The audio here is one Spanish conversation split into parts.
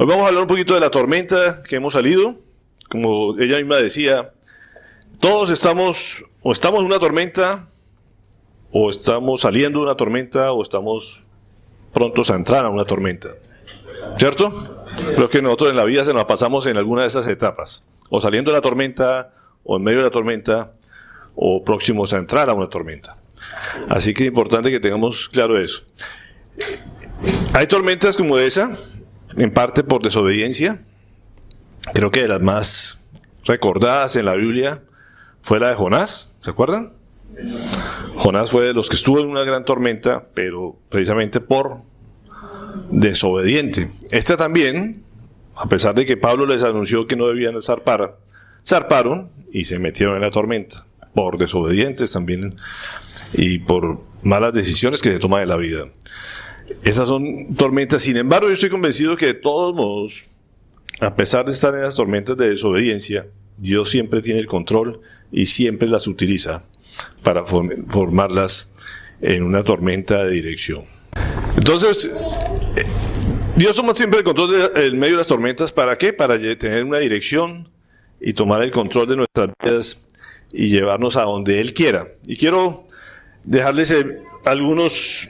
Hoy vamos a hablar un poquito de la tormenta que hemos salido. Como ella misma decía, todos estamos en una tormenta, o estamos saliendo de una tormenta, o estamos prontos a entrar a una tormenta. ¿Cierto? Creo que nosotros en la vida se nos pasamos en alguna de esas etapas, o saliendo de la tormenta, o en medio de la tormenta, o próximos a entrar a una tormenta. Así que es importante que tengamos claro eso. Hay tormentas como esa, en parte por desobediencia. Creo que de las más recordadas en la Biblia fue la de Jonás, ¿se acuerdan? Jonás fue de los que estuvo en una gran tormenta, pero precisamente por desobediente. Esta también, a pesar de que Pablo les anunció que no debían zarpar, zarparon y se metieron en la tormenta, por desobedientes también y por malas decisiones que se toman en la vida. Esas son tormentas. Sin embargo, yo estoy convencido que de todos modos, a pesar de estar en las tormentas de desobediencia, Dios siempre tiene el control y siempre las utiliza para formarlas en una tormenta de dirección. Entonces, Dios toma siempre el control en medio de las tormentas. ¿Para qué? Para tener una dirección y tomar el control de nuestras vidas y llevarnos a donde Él quiera. Y quiero dejarles algunos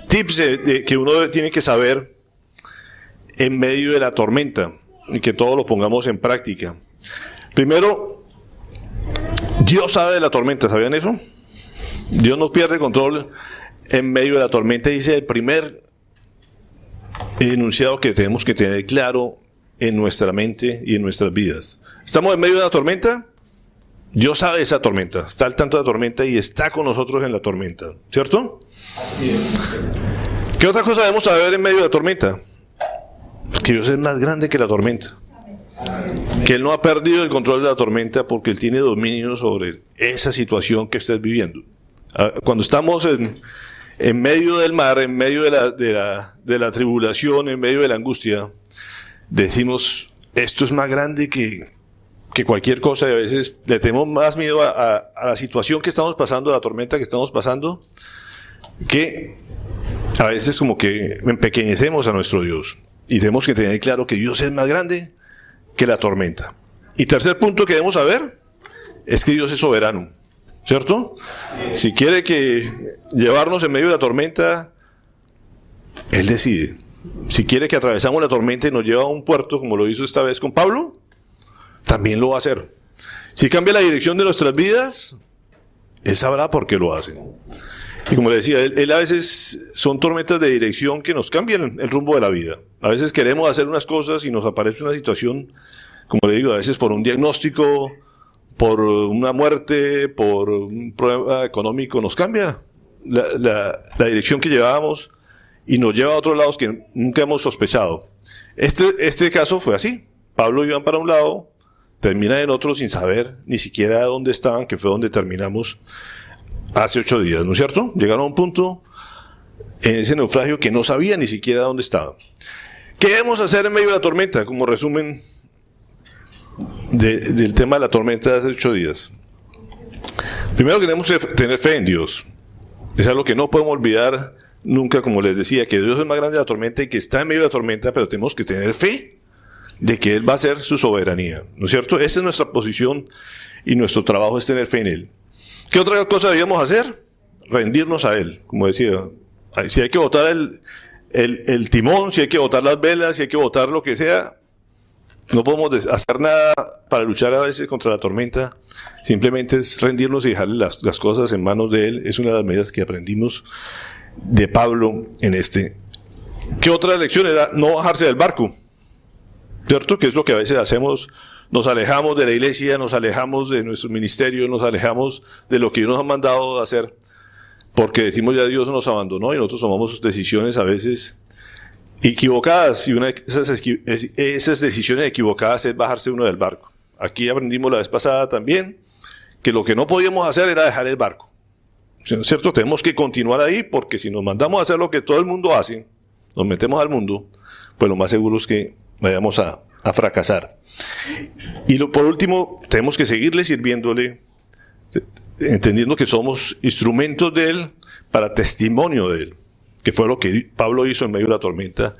tips que uno tiene que saber en medio de la tormenta y que todos lo pongamos en práctica. Primero, Dios sabe de la tormenta, ¿sabían eso? Dios no pierde control en medio de la tormenta. Dice el primer enunciado que tenemos que tener claro en nuestra mente y en nuestras vidas. ¿Estamos en medio de la tormenta? Dios sabe de esa tormenta, está al tanto de la tormenta y está con nosotros en la tormenta, ¿cierto? Así es. ¿Qué otra cosa debemos saber en medio de la tormenta? Que Dios es más grande que la tormenta. Que Él no ha perdido el control de la tormenta porque Él tiene dominio sobre esa situación que estés viviendo. Cuando estamos en medio del mar, en medio de la tribulación, en medio de la angustia, decimos, esto es más grande que cualquier cosa, y a veces le tenemos más miedo a la situación que estamos pasando, a la tormenta que estamos pasando, que a veces como que empequeñecemos a nuestro Dios. Y tenemos que tener claro que Dios es más grande que la tormenta. Y tercer punto que debemos saber es que Dios es soberano, ¿cierto? Si quiere llevarnos en medio de la tormenta, Él decide. Si quiere que atravesamos la tormenta y nos lleva a un puerto, como lo hizo esta vez con Pablo, también lo va a hacer. Si cambia la dirección de nuestras vidas, Él sabrá por qué lo hace. Y como le decía, él a veces son tormentas de dirección que nos cambian el rumbo de la vida. A veces queremos hacer unas cosas y nos aparece una situación, como le digo, a veces por un diagnóstico, por una muerte, por un problema económico, nos cambia la dirección que llevábamos y nos lleva a otros lados que nunca hemos sospechado. Este caso fue así. Pablo iba para un lado, termina en otro sin saber ni siquiera dónde estaban, que fue donde terminamos hace 8 días, ¿no es cierto? Llegaron a un punto en ese naufragio que no sabía ni siquiera dónde estaban. ¿Qué debemos hacer en medio de la tormenta? Como resumen del tema de la tormenta de hace 8 días. Primero que tenemos que tener fe en Dios. Es algo que no podemos olvidar nunca, como les decía, que Dios es más grande de la tormenta y que está en medio de la tormenta, pero tenemos que tener fe de que Él va a hacer su soberanía, ¿no es cierto? Esa es nuestra posición y nuestro trabajo es tener fe en Él. ¿Qué otra cosa debíamos hacer? Rendirnos a Él, como decía. Si hay que botar el timón, si hay que botar las velas, si hay que botar lo que sea, no podemos hacer nada para luchar a veces contra la tormenta. Simplemente es rendirnos y dejarle las cosas en manos de Él. Es una de las medidas que aprendimos de Pablo en este. ¿Qué otra lección era? No bajarse del barco, ¿cierto? Que es lo que a veces hacemos. Nos alejamos de la iglesia, nos alejamos de nuestro ministerio, nos alejamos de lo que Dios nos ha mandado a hacer, porque decimos ya Dios nos abandonó y nosotros tomamos decisiones a veces equivocadas, y una de esas decisiones equivocadas es bajarse uno del barco. Aquí aprendimos la vez pasada también que lo que no podíamos hacer era dejar el barco, ¿cierto? Tenemos que continuar ahí, porque si nos mandamos a hacer lo que todo el mundo hace, nos metemos al mundo, pues lo más seguro es que vayamos a fracasar. Y por último, tenemos que seguirle sirviéndole, entendiendo que somos instrumentos de Él para testimonio de Él, que fue lo que Pablo hizo en medio de la tormenta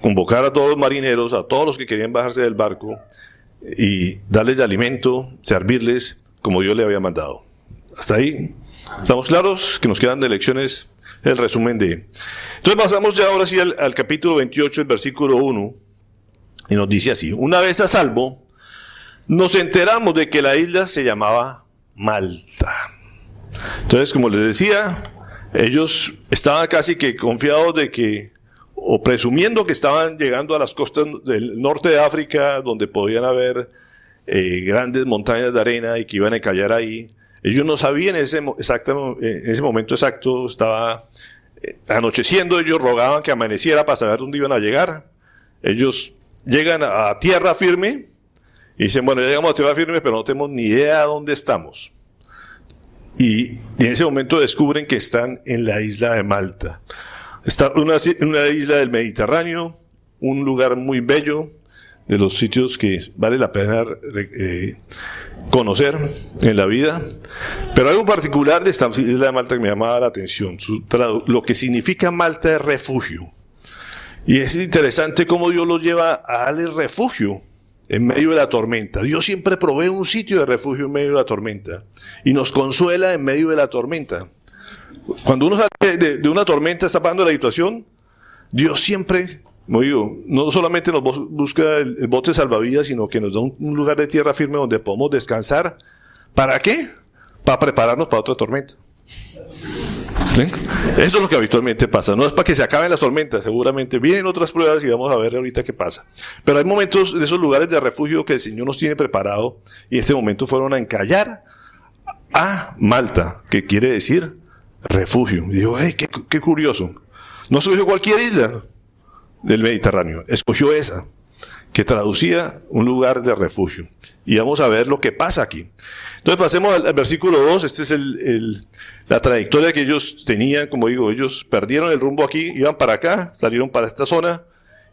convocar a todos los marineros, a todos los que querían bajarse del barco, y darles de alimento, servirles como Dios le había mandado. Hasta ahí, ¿estamos claros? Que nos quedan de lecciones el resumen de... Entonces pasamos ya ahora sí al capítulo 28, el versículo 1, y nos dice así: una vez a salvo, nos enteramos de que la isla se llamaba Malta. Entonces, como les decía, ellos estaban casi que confiados de que, o presumiendo que estaban llegando a las costas del norte de África, donde podían haber grandes montañas de arena y que iban a encallar ahí. Ellos no sabían en ese momento exacto, estaba anocheciendo, ellos rogaban que amaneciera para saber dónde iban a llegar. Ellos llegan a tierra firme y dicen, bueno, ya llegamos a tierra firme, pero no tenemos ni idea de dónde estamos. Y en ese momento descubren que están en la isla de Malta. Está una isla del Mediterráneo, un lugar muy bello, de los sitios que vale la pena conocer en la vida. Pero algo particular de esta isla de Malta que me llamaba la atención. Lo que significa Malta es refugio. Y es interesante cómo Dios los lleva a darle refugio en medio de la tormenta. Dios siempre provee un sitio de refugio en medio de la tormenta. Y nos consuela en medio de la tormenta. Cuando uno sale de una tormenta, está pasando la situación, Dios siempre, como digo, no solamente nos busca el bote salvavidas, sino que nos da un lugar de tierra firme donde podemos descansar. ¿Para qué? Para prepararnos para otra tormenta. ¿Sí? Eso es lo que habitualmente pasa. No es para que se acaben las tormentas, seguramente vienen otras pruebas y vamos a ver ahorita qué pasa. Pero hay momentos de esos lugares de refugio que el Señor nos tiene preparado, y en este momento fueron a encallar a Malta, que quiere decir refugio. Y digo, qué curioso. No escogió cualquier isla del Mediterráneo, escogió esa, que traducía un lugar de refugio. Y vamos a ver lo que pasa aquí. Entonces pasemos al versículo 2, este es la trayectoria que ellos tenían. Como digo, ellos perdieron el rumbo aquí, iban para acá, salieron para esta zona,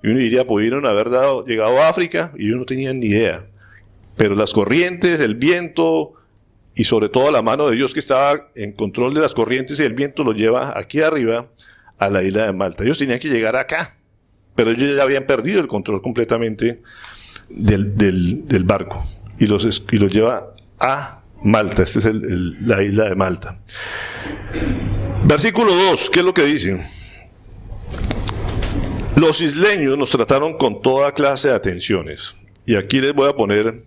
y uno diría, pudieron haber llegado a África, y ellos no tenían ni idea. Pero las corrientes, el viento, y sobre todo la mano de Dios que estaba en control de las corrientes y el viento, los lleva aquí arriba a la isla de Malta. Ellos tenían que llegar acá, pero ellos ya habían perdido el control completamente del barco, y los lleva a Malta. Esta es la isla de Malta. Versículo 2, ¿qué es lo que dice? Los isleños nos trataron con toda clase de atenciones. Y aquí les voy a poner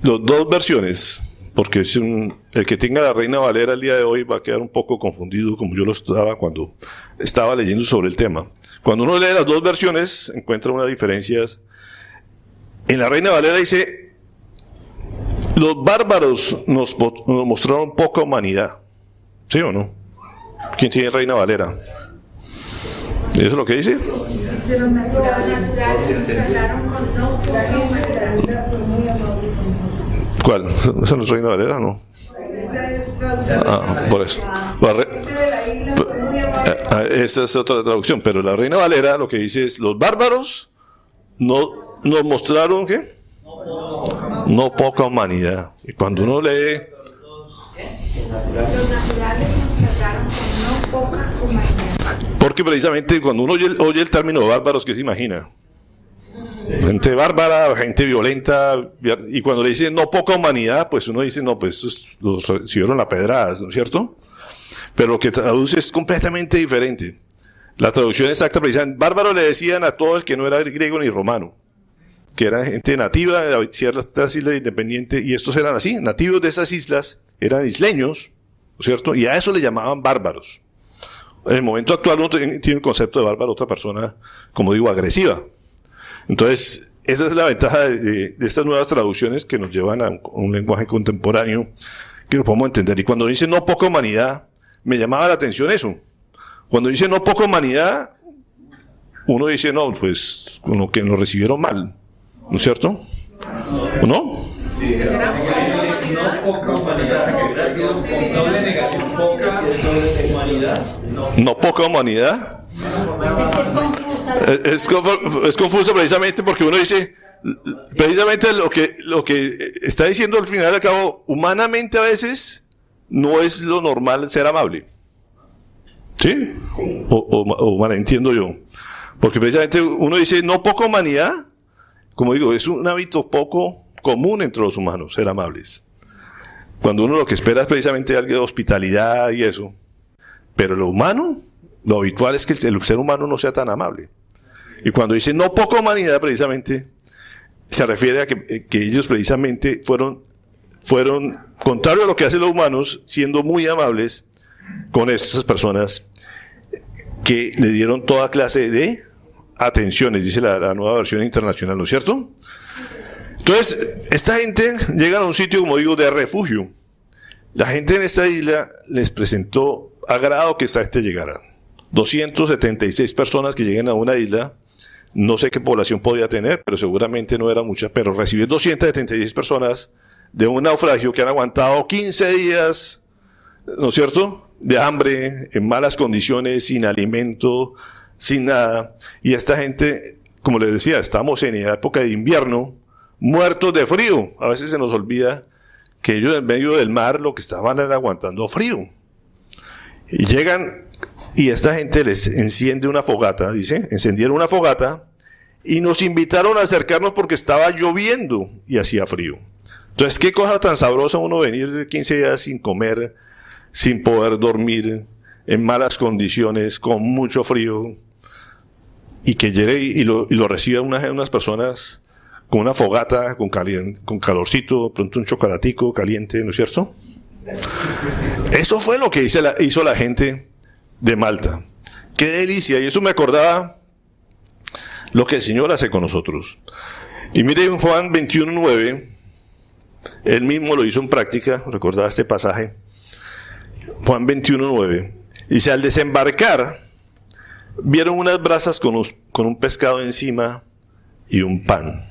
las dos versiones, porque el que tenga la Reina Valera el día de hoy va a quedar un poco confundido, como yo lo estaba cuando estaba leyendo sobre el tema. Cuando uno lee las dos versiones, encuentra unas diferencias. En la Reina Valera dice: los bárbaros nos mostraron poca humanidad. ¿Sí o no? ¿Quién tiene Reina Valera? ¿Eso es lo que dice? ¿Cuál? ¿Esa no es Reina Valera? No. Por eso. Esa es otra traducción, pero la Reina Valera lo que dice es: los bárbaros nos mostraron, ¿qué? No poca humanidad. Y cuando uno lee, los naturales nos trataron con no poca humanidad. Porque precisamente cuando uno oye el término bárbaros, ¿qué se imagina? Gente bárbara, gente violenta. Y cuando le dicen no poca humanidad, pues uno dice, no, pues los recibieron a pedradas, ¿no es cierto? Pero lo que traduce es completamente diferente. La traducción exacta, precisamente, bárbaro le decían a todo el que no era griego ni romano, que era gente nativa de ciertas islas independientes, y estos eran así, nativos de esas islas, eran isleños, ¿no es cierto? Y a eso le llamaban bárbaros. En el momento actual uno tiene el concepto de bárbaro, otra persona, como digo, agresiva. Entonces, esa es la ventaja de estas nuevas traducciones que nos llevan a un lenguaje contemporáneo que lo podemos entender. Y cuando dice no poca humanidad, me llamaba la atención eso. Cuando dice no poca humanidad, uno dice, no, pues, como que nos recibieron mal, ¿no es cierto? ¿O no? Sí, no poca humanidad, con doble negación, poca humanidad. No poca humanidad. Es confuso precisamente porque uno dice, precisamente lo que está diciendo al final y al cabo, humanamente a veces no es lo normal ser amable. ¿Sí? O mal entiendo yo. Porque precisamente uno dice, no poca humanidad, como digo, es un hábito poco común entre los humanos, ser amables. Cuando uno lo que espera es precisamente algo de hospitalidad y eso. Pero lo humano, lo habitual es que el ser humano no sea tan amable. Y cuando dice no poca humanidad, precisamente, se refiere a que ellos precisamente fueron, contrario a lo que hacen los humanos, siendo muy amables con estas personas que le dieron toda clase de atenciones, dice la nueva versión internacional, ¿no es cierto? Entonces, esta gente llega a un sitio, como digo, de refugio. La gente en esta isla les presentó agrado que esta gente llegara. 276 personas que lleguen a una isla, no sé qué población podía tener, pero seguramente no era mucha, pero recibir 276 personas de un naufragio que han aguantado 15 días, ¿no es cierto?, de hambre, en malas condiciones, sin alimento, sin nada. Y esta gente, como les decía, estamos en época de invierno, muertos de frío. A veces se nos olvida que ellos en medio del mar lo que estaban era aguantando frío. Y llegan y esta gente les enciende una fogata, dice, encendieron una fogata y nos invitaron a acercarnos porque estaba lloviendo y hacía frío. Entonces, qué cosa tan sabrosa uno venir de 15 días sin comer, sin poder dormir, en malas condiciones, con mucho frío, y que llegue y lo reciban unas personas con una fogata, con calorcito, pronto un chocolatico caliente, ¿no es cierto? Eso fue lo que hizo la gente de Malta. ¡Qué delicia! Y eso me acordaba lo que el Señor hace con nosotros. Y mire en Juan 21:9, él mismo lo hizo en práctica, recordaba este pasaje. Juan 21:9. Dice, al desembarcar, vieron unas brasas con un pescado encima y un pan.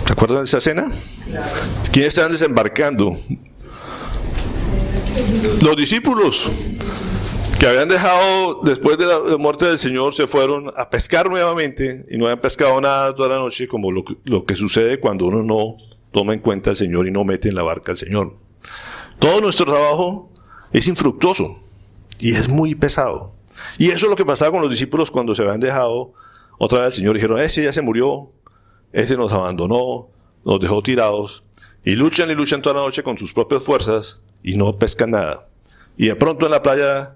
¿Se acuerdan de esa escena? ¿Quiénes estaban desembarcando? Los discípulos, que habían dejado, después de la muerte del Señor, se fueron a pescar nuevamente y no habían pescado nada toda la noche, como lo que sucede cuando uno no toma en cuenta al Señor y no mete en la barca al Señor. Todo nuestro trabajo es infructuoso y es muy pesado. Y eso es lo que pasaba con los discípulos cuando se habían dejado otra vez al Señor. Dijeron, ese ya se murió, ese nos abandonó, nos dejó tirados. Y luchan toda la noche con sus propias fuerzas y no pescan nada. Y de pronto en la playa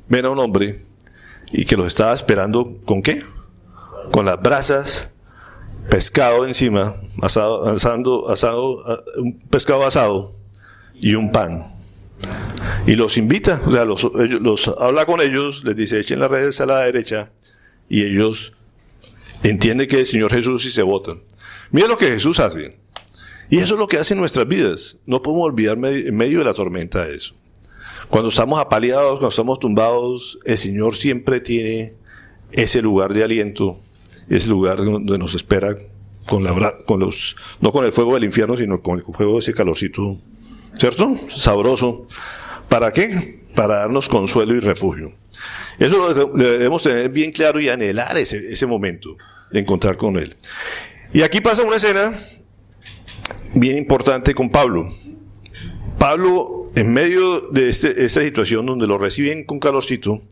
ven a un hombre y que los estaba esperando, ¿con qué? Con las brasas, pescado encima, un pescado asado y un pan. Y los invita, o sea, los habla con ellos, les dice, echen las redes a la derecha, y ellos entienden que es el Señor Jesús y se botan. Mira lo que Jesús hace. Y eso es lo que hace en nuestras vidas. No podemos olvidar en medio de la tormenta de eso. Cuando estamos apaleados, cuando estamos tumbados, el Señor siempre tiene ese lugar de aliento, ese lugar donde nos espera no con el fuego del infierno, sino con el fuego de ese calorcito, ¿cierto? Sabroso. ¿Para qué? Para darnos consuelo y refugio. Eso lo debemos tener bien claro y anhelar ese momento de encontrar con Él. Y aquí pasa una escena bien importante con Pablo. Pablo, en medio de esta situación donde lo reciben con calorcito,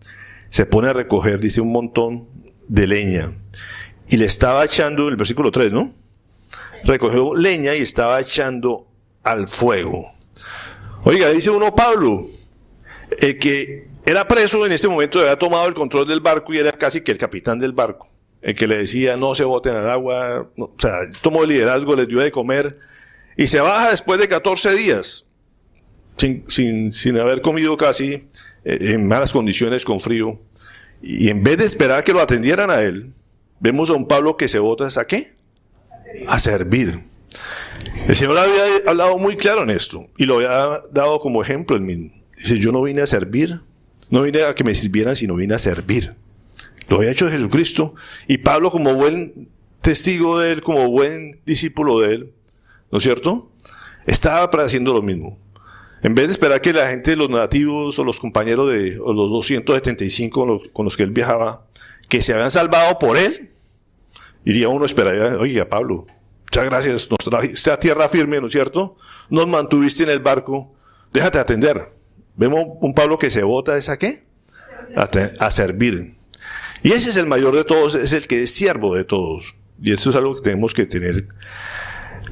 se pone a recoger, dice, un montón de leña. Y le estaba echando, el versículo 3, ¿no? Recogió leña y estaba echando al fuego. Oiga, dice uno, Pablo, el que era preso en este momento, había tomado el control del barco y era casi que el capitán del barco, el que le decía no se boten al agua, no, o sea, tomó el liderazgo, les dio de comer, y se baja después de 14 días, sin haber comido casi, en malas condiciones, con frío, y en vez de esperar que lo atendieran a él, vemos a un Pablo que se bota, ¿a qué? A servir. El Señor había hablado muy claro en esto, y lo había dado como ejemplo él mismo. Dice, yo no vine a servir, no vine a que me sirvieran, sino vine a servir. Lo había hecho Jesucristo, y Pablo, como buen testigo de él, como buen discípulo de él, ¿no es cierto?, estaba haciendo lo mismo. En vez de esperar que la gente, los nativos o los compañeros o los 275 con los que él viajaba, que se habían salvado por él, iría uno a esperar, oye, Pablo, muchas gracias, nos trajiste a tierra firme, ¿no es cierto?, nos mantuviste en el barco, déjate atender. Vemos un Pablo que se bota, ¿es a qué? A servir. Y ese es el mayor de todos, es el que es siervo de todos. Y eso es algo que tenemos que tener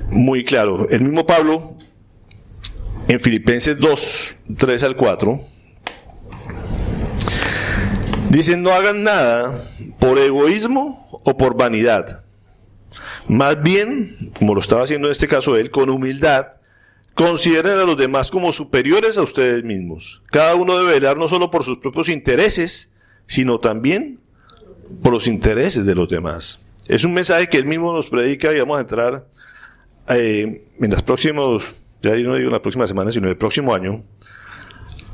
muy claro. El mismo Pablo, en Filipenses 2, 3 al 4, dice: no hagan nada por egoísmo o por vanidad. Más bien, como lo estaba haciendo en este caso él, con humildad, consideren a los demás como superiores a ustedes mismos. Cada uno debe velar no solo por sus propios intereses, sino también por los intereses de los demás. Es un mensaje que él mismo nos predica y vamos a entrar en las próximas, ya no digo la próxima semana, sino el próximo año,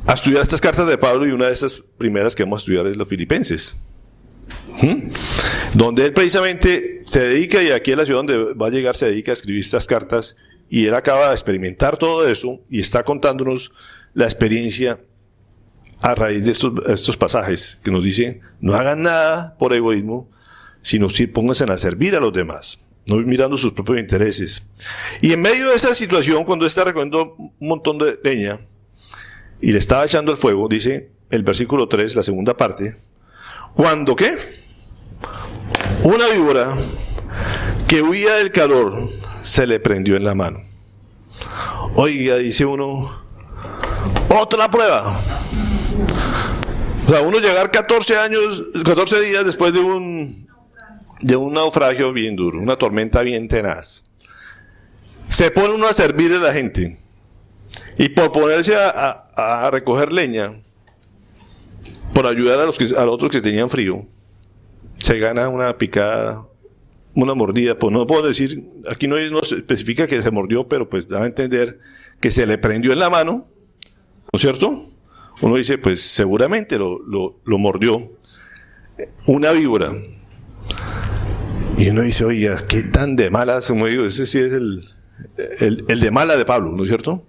a estudiar estas cartas de Pablo, y una de estas primeras que vamos a estudiar es los Filipenses. Donde él precisamente se dedica, y aquí en la ciudad donde va a llegar se dedica a escribir estas cartas, y él acaba de experimentar todo eso y está contándonos la experiencia a raíz de estos pasajes que nos dicen: no hagan nada por egoísmo, sino pónganse a servir a los demás, no mirando sus propios intereses. Y en medio de esa situación, cuando está recogiendo un montón de leña y le estaba echando el fuego, dice el versículo 3, la segunda parte: cuando ¿qué? Una víbora que huía del calor se le prendió en la mano. Oiga, dice uno, otra prueba. O sea, uno llegar 14 días después de un naufragio bien duro, una tormenta bien tenaz. Se pone uno a servirle a la gente. Y por ponerse a recoger leña, por ayudar a los otros que tenían frío, se gana una picada, una mordida. Pues no puedo decir, aquí no se especifica que se mordió, pero pues da a entender que se le prendió en la mano, ¿no es cierto? Uno dice, pues seguramente lo mordió una víbora. Y uno dice, oiga, qué tan de malas, como digo, ese sí es el de mala de Pablo, ¿no es cierto?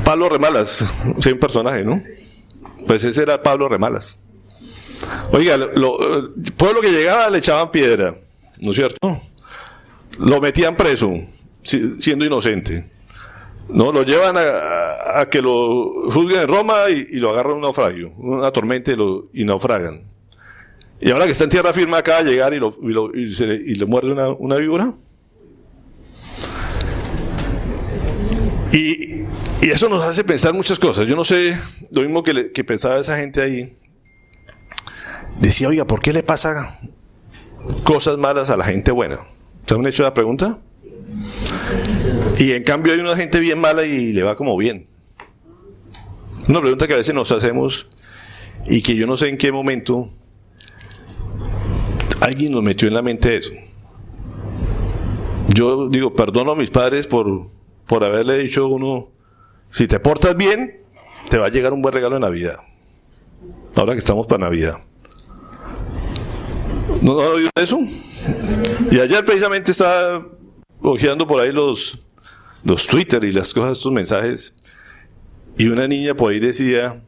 Pablo Remalas, sí, un personaje, ¿no? Pues ese era Pablo Remalas. Oiga, pueblo que llegaba le echaban piedra, ¿no es cierto? Lo metían preso, siendo inocente. No, lo llevan a que lo juzguen en Roma y lo agarran un naufragio, una tormenta y naufragan. Y ahora que está en tierra firme acaba de llegar y le muerde una víbora. Y eso nos hace pensar muchas cosas. Yo no sé, lo mismo que pensaba esa gente ahí. Decía, oiga, ¿por qué le pasa cosas malas a la gente buena? ¿Se han hecho la pregunta? Y en cambio hay una gente bien mala y le va como bien. Una pregunta que a veces nos hacemos y que yo no sé en qué momento alguien nos metió en la mente eso. Yo digo, perdono a mis padres por haberle dicho a uno, si te portas bien, te va a llegar un buen regalo en Navidad. Ahora que estamos para Navidad. ¿No han oído eso? Y ayer precisamente estaba hojeando por ahí los Twitter y las cosas, estos mensajes, y una niña por ahí decía,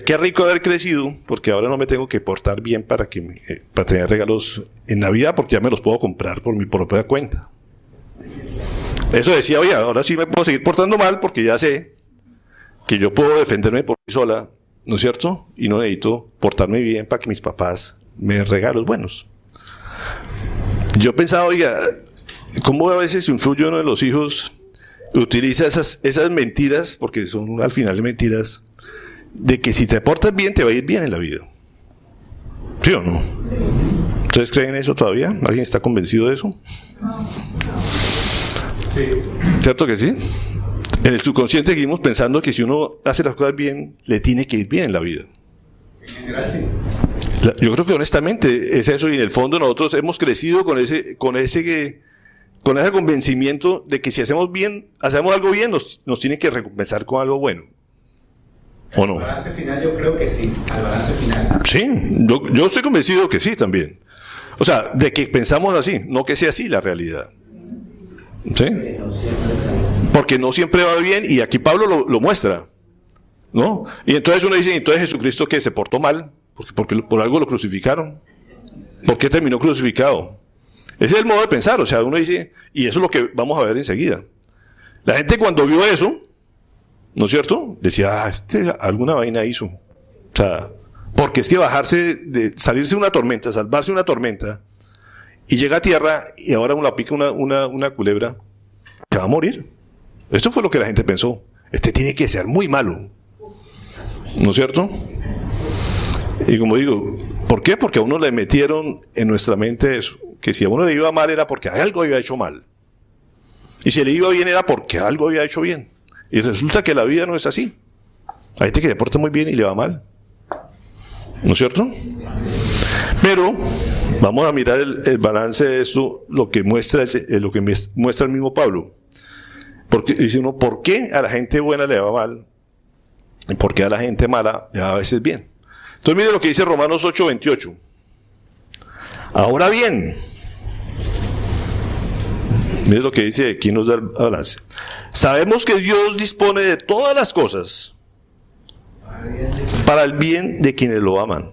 qué rico haber crecido, porque ahora no me tengo que portar bien para tener regalos en Navidad, porque ya me los puedo comprar por mi propia cuenta. Eso decía, oye, ahora sí me puedo seguir portando mal, porque ya sé que yo puedo defenderme por mí sola, ¿no es cierto? Y no necesito portarme bien para que mis papás me den regalos buenos. Yo pensaba, oiga, ¿cómo a veces influye uno de los hijos, utiliza esas mentiras, porque son al final mentiras, de que si te portas bien, te va a ir bien en la vida? ¿Sí o no? ¿Ustedes creen eso todavía? ¿Alguien está convencido de eso? Sí. ¿Cierto que sí? En el subconsciente seguimos pensando que si uno hace las cosas bien, le tiene que ir bien en la vida. Gracias. Yo creo que honestamente es eso, y en el fondo nosotros hemos crecido con ese convencimiento de que si hacemos algo bien, nos tiene que recompensar con algo bueno. ¿O no? Al balance final yo creo que sí, al balance final. Sí, yo estoy convencido que sí también. O sea, de que pensamos así, no que sea así la realidad. ¿Sí? Porque no siempre va bien, y aquí Pablo lo muestra, ¿no? Y entonces uno dice, entonces Jesucristo que se portó mal, porque por algo lo crucificaron. ¿Por qué terminó crucificado? Ese es el modo de pensar, o sea, uno dice, y eso es lo que vamos a ver enseguida. La gente cuando vio eso, ¿no es cierto? Decía, alguna vaina hizo. O sea, Porque es que salirse de una tormenta, salvarse de una tormenta, y llega a tierra y ahora la pica una culebra, se va a morir. Esto fue lo que la gente pensó. Este tiene que ser muy malo, ¿no es cierto? Y como digo, ¿por qué? Porque a uno le metieron en nuestra mente eso, que si a uno le iba mal era porque algo había hecho mal. Y si le iba bien era porque algo había hecho bien. Y resulta que la vida no es así. Hay gente que se porta muy bien y le va mal, ¿no es cierto? Pero vamos a mirar el balance de esto, lo que muestra el mismo Pablo. Porque dice uno, ¿por qué a la gente buena le va mal? ¿Y por qué a la gente mala le va a veces bien? Entonces mire lo que dice Romanos 8:28. Ahora bien, mire lo que dice, aquí nos da el balance. Sabemos que Dios dispone de todas las cosas para el bien de quienes lo aman,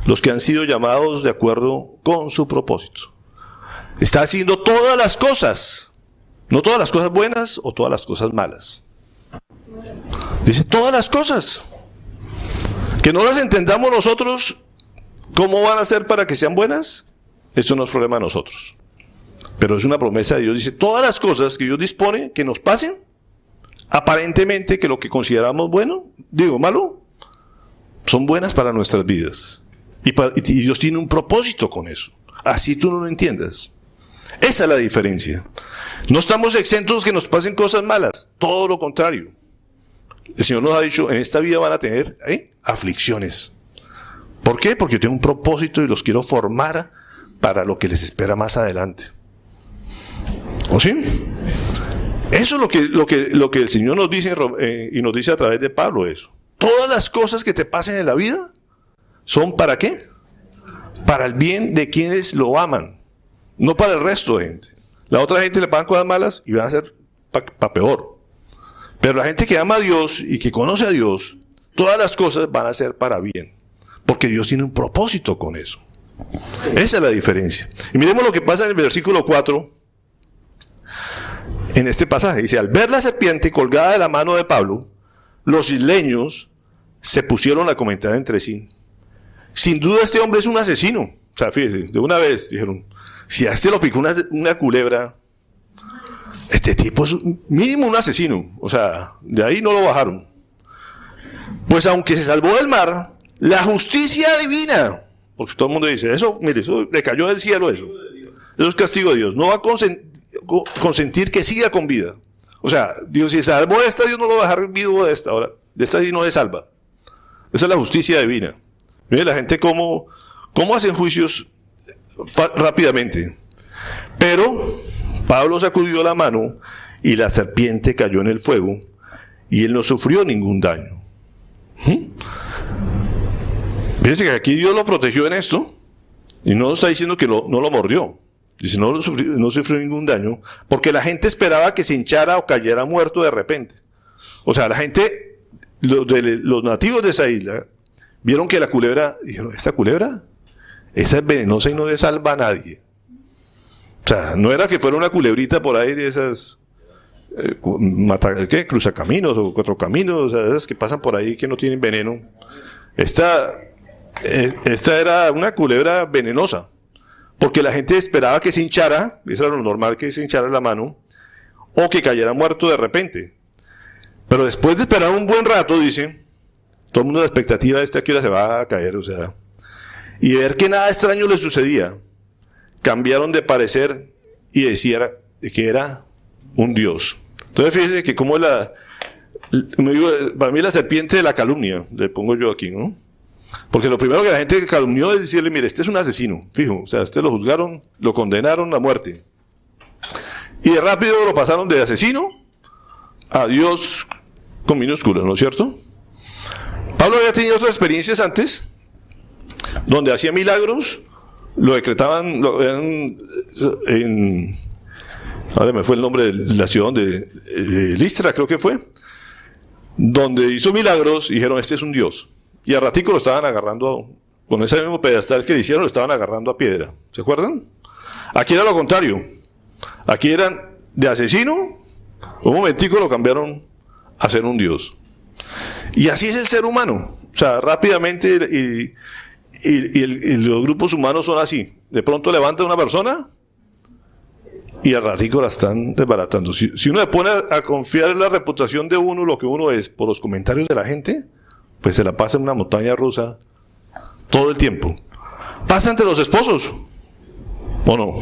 los que han sido llamados de acuerdo con su propósito. Está haciendo todas las cosas, no todas las cosas buenas o todas las cosas malas. Dice todas las cosas. Que no las entendamos nosotros cómo van a ser para que sean buenas, eso no es problema de nosotros. Pero es una promesa de Dios. Dice todas las cosas que Dios dispone que nos pasen, aparentemente que lo que consideramos malo, son buenas para nuestras vidas. Y Dios tiene un propósito con eso. Así tú no lo entiendas. Esa es la diferencia. No estamos exentos que nos pasen cosas malas. Todo lo contrario. El Señor nos ha dicho, en esta vida van a tener aflicciones. ¿Por qué? Porque yo tengo un propósito y los quiero formar para lo que les espera más adelante. ¿O sí? Eso es lo que el Señor nos dice y nos dice a través de Pablo eso. Todas las cosas que te pasen en la vida son ¿para qué? Para el bien de quienes lo aman, no para el resto de gente. La otra gente le pagan cosas malas y van a ser para peor. Pero la gente que ama a Dios y que conoce a Dios, todas las cosas van a ser para bien, porque Dios tiene un propósito con eso. Esa es la diferencia. Y miremos lo que pasa en el versículo 4. En este pasaje dice, al ver la serpiente colgada de la mano de Pablo, los isleños se pusieron a comentar entre sí. Sin duda este hombre es un asesino. O sea, fíjese, de una vez dijeron, si a este lo picó una culebra, este tipo es mínimo un asesino. O sea, de ahí no lo bajaron. Pues aunque se salvó del mar, la justicia divina, porque todo el mundo dice, eso, mire, eso le cayó del cielo eso es castigo de Dios, no va a consentir que siga con vida. O sea, Dios si salvó de esta, Dios no lo va a dejar vivo de esta, ahora, de esta sí no se salva. Esa es la justicia divina. Mire la gente cómo hacen juicios rápidamente. Pero Pablo sacudió la mano y la serpiente cayó en el fuego y él no sufrió ningún daño. Fíjense que aquí Dios lo protegió en esto y no está diciendo que no lo mordió. Dice no sufrió ningún daño porque la gente esperaba que se hinchara o cayera muerto de repente. O sea, la gente, los nativos de esa isla, vieron que la culebra, dijeron, esta culebra, esa es venenosa y no le salva a nadie. O sea, no era que fuera una culebrita por ahí de esas cruzacaminos o cuatro caminos, o sea, esas que pasan por ahí que no tienen veneno. Esta era una culebra venenosa, porque la gente esperaba que se hinchara, eso era lo normal, que se hinchara la mano, o que cayera muerto de repente. Pero después de esperar un buen rato, dice, todo el mundo la expectativa de a qué hora se va a caer, o sea, y ver que nada extraño le sucedía, cambiaron de parecer y decían que era un dios. Entonces fíjense que como para mí la serpiente de la calumnia, le pongo yo aquí, ¿no? Porque lo primero que la gente calumnió es decirle, mire, este es un asesino, fijo, o sea, este lo juzgaron, lo condenaron a muerte. Y de rápido lo pasaron de asesino a Dios con minúsculas, ¿no es cierto? Pablo había tenido otras experiencias antes, donde hacía milagros, lo decretaban ahora me fue el nombre de la ciudad donde Listra creo que fue, donde hizo milagros y dijeron, este es un dios. Y a ratico lo estaban agarrando, con ese mismo pedestal que le hicieron, lo estaban agarrando a piedra. ¿Se acuerdan? Aquí era lo contrario. Aquí eran de asesino, un momentico lo cambiaron a ser un dios. Y así es el ser humano. O sea, rápidamente y los grupos humanos son así. De pronto levanta una persona y al ratico la están desbaratando. Si uno se pone a confiar en la reputación de uno, lo que uno es, por los comentarios de la gente, pues se la pasa en una montaña rusa todo el tiempo. Pasa entre los esposos, ¿o no?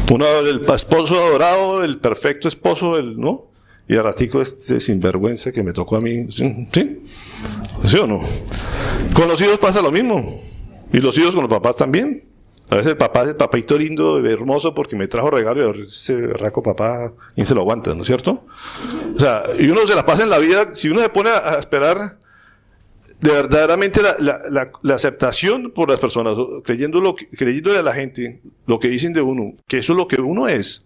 El esposo adorado, el perfecto esposo, ¿no? Y al ratico este sinvergüenza que me tocó a mí, ¿sí? ¿Sí o no? Con los hijos pasa lo mismo. Y los hijos con los papás también. A veces el papá es el papito lindo, hermoso, porque me trajo regalo y ese raco papá, ¿quién se lo aguanta, no es cierto? O sea, y uno se la pasa en la vida, si uno se pone a esperar de verdaderamente la aceptación por las personas, creyéndole a la gente lo que dicen de uno, que eso es lo que uno es,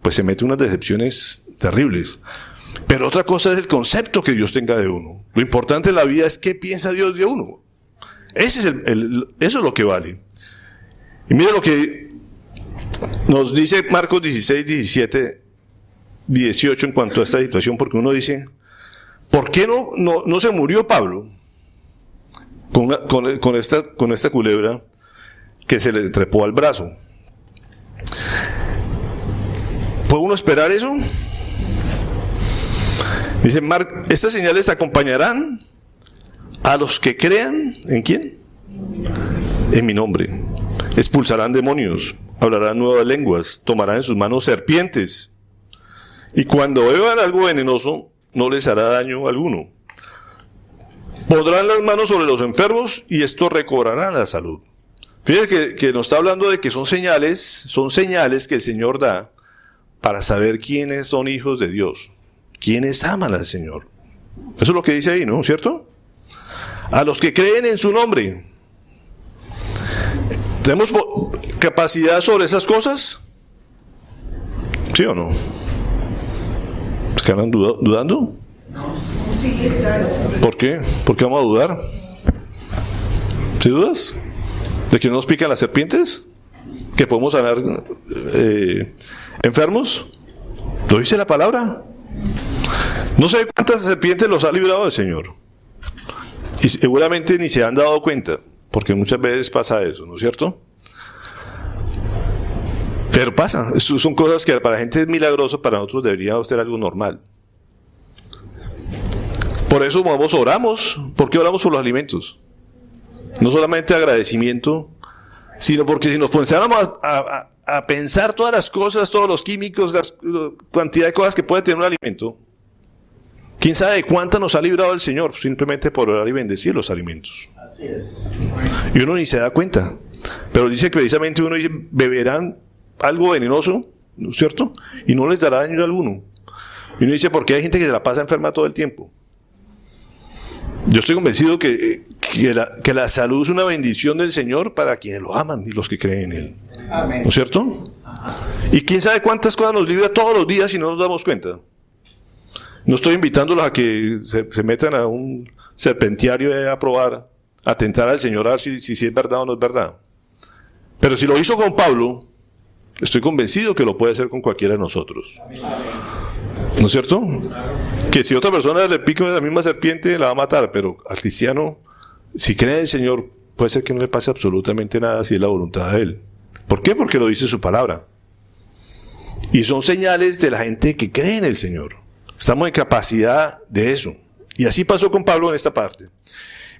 pues se mete unas decepciones terribles. Pero otra cosa es el concepto que Dios tenga de uno. Lo importante en la vida es qué piensa Dios de uno. Eso es lo que vale. Y mire lo que nos dice Marcos 16, 17, 18 en cuanto a esta situación, porque uno dice, ¿por qué no se murió Pablo con esta culebra que se le trepó al brazo? ¿Puede uno esperar eso? Dice estas señales acompañarán a los que crean, ¿en quién? En mi nombre. Expulsarán demonios, hablarán nuevas lenguas, tomarán en sus manos serpientes, y cuando beban algo venenoso, no les hará daño alguno. Pondrán las manos sobre los enfermos, y estos recobrarán la salud. Fíjense que nos está hablando de que son señales que el Señor da para saber quiénes son hijos de Dios, quiénes aman al Señor. Eso es lo que dice ahí, ¿no? ¿Cierto? A los que creen en su nombre. ¿Tenemos capacidad sobre esas cosas? ¿Sí o no? ¿Están dudando? Sí, claro. ¿Por qué? ¿Por qué vamos a dudar? ¿Sí dudas? ¿De que no nos pican las serpientes? ¿Que podemos sanar enfermos? ¿Lo dice la palabra? No sé cuántas serpientes los ha librado el Señor. Y seguramente ni se han dado cuenta, porque muchas veces pasa eso, ¿no es cierto? Pero pasa, son cosas que para la gente es milagroso, para nosotros debería ser algo normal. Por eso oramos. ¿Por qué oramos por los alimentos? No solamente agradecimiento, sino porque si nos comenzáramos a pensar todas las cosas, todos los químicos, la cantidad de cosas que puede tener un alimento, ¿quién sabe cuánta nos ha librado el Señor simplemente por orar y bendecir los alimentos? Así es. Y uno ni se da cuenta. Pero dice que precisamente uno dice, beberán algo venenoso, ¿no es cierto? Y no les dará daño alguno. Y uno dice, ¿por qué hay gente que se la pasa enferma todo el tiempo? Yo estoy convencido que la salud es una bendición del Señor para quienes lo aman y los que creen en Él. Amén. ¿No es cierto? Y quién sabe cuántas cosas nos libra todos los días y no nos damos cuenta. No estoy invitándolos a que se metan a un serpentiario a probar, a tentar al Señor a ver si es verdad o no es verdad. Pero si lo hizo con Pablo, estoy convencido que lo puede hacer con cualquiera de nosotros. ¿No es cierto? Que si otra persona le pica la misma serpiente, la va a matar, pero al cristiano, si cree en el Señor, puede ser que no le pase absolutamente nada si es la voluntad de Él. ¿Por qué? Porque lo dice su palabra. Y son señales de la gente que cree en el Señor. Estamos en capacidad de eso. Y así pasó con Pablo en esta parte.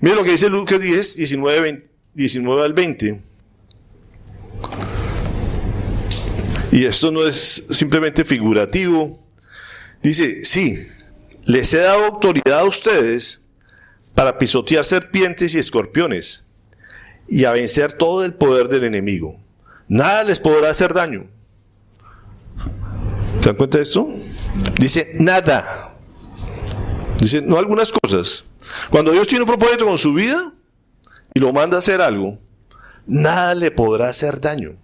Miren lo que dice Lucas 10, 19 al 20. Y esto no es simplemente figurativo. Dice, sí, les he dado autoridad a ustedes para pisotear serpientes y escorpiones y a vencer todo el poder del enemigo. Nada les podrá hacer daño. ¿Se dan cuenta de esto? Dice, nada. Dice, no algunas cosas. Cuando Dios tiene un propósito con su vida y lo manda a hacer algo, nada le podrá hacer daño.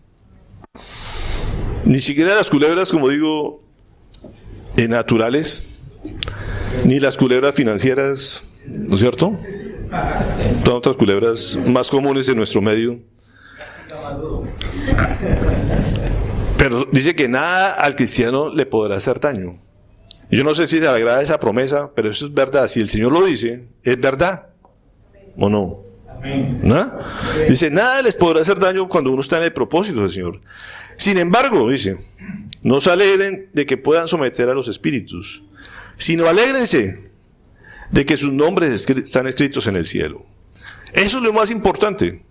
Ni siquiera las culebras, como digo, naturales, ni las culebras financieras, ¿no es cierto? Son otras culebras más comunes en nuestro medio. Pero dice que nada al cristiano le podrá hacer daño. Yo no sé si le agrada esa promesa, pero eso es verdad. Si el Señor lo dice, es verdad. ¿O no? ¿Nada? Dice, nada les podrá hacer daño cuando uno está en el propósito del Señor. Sin embargo, dice, no se alegren de que puedan someter a los espíritus, sino alégrense de que sus nombres están escritos en el cielo. Eso es lo más importante.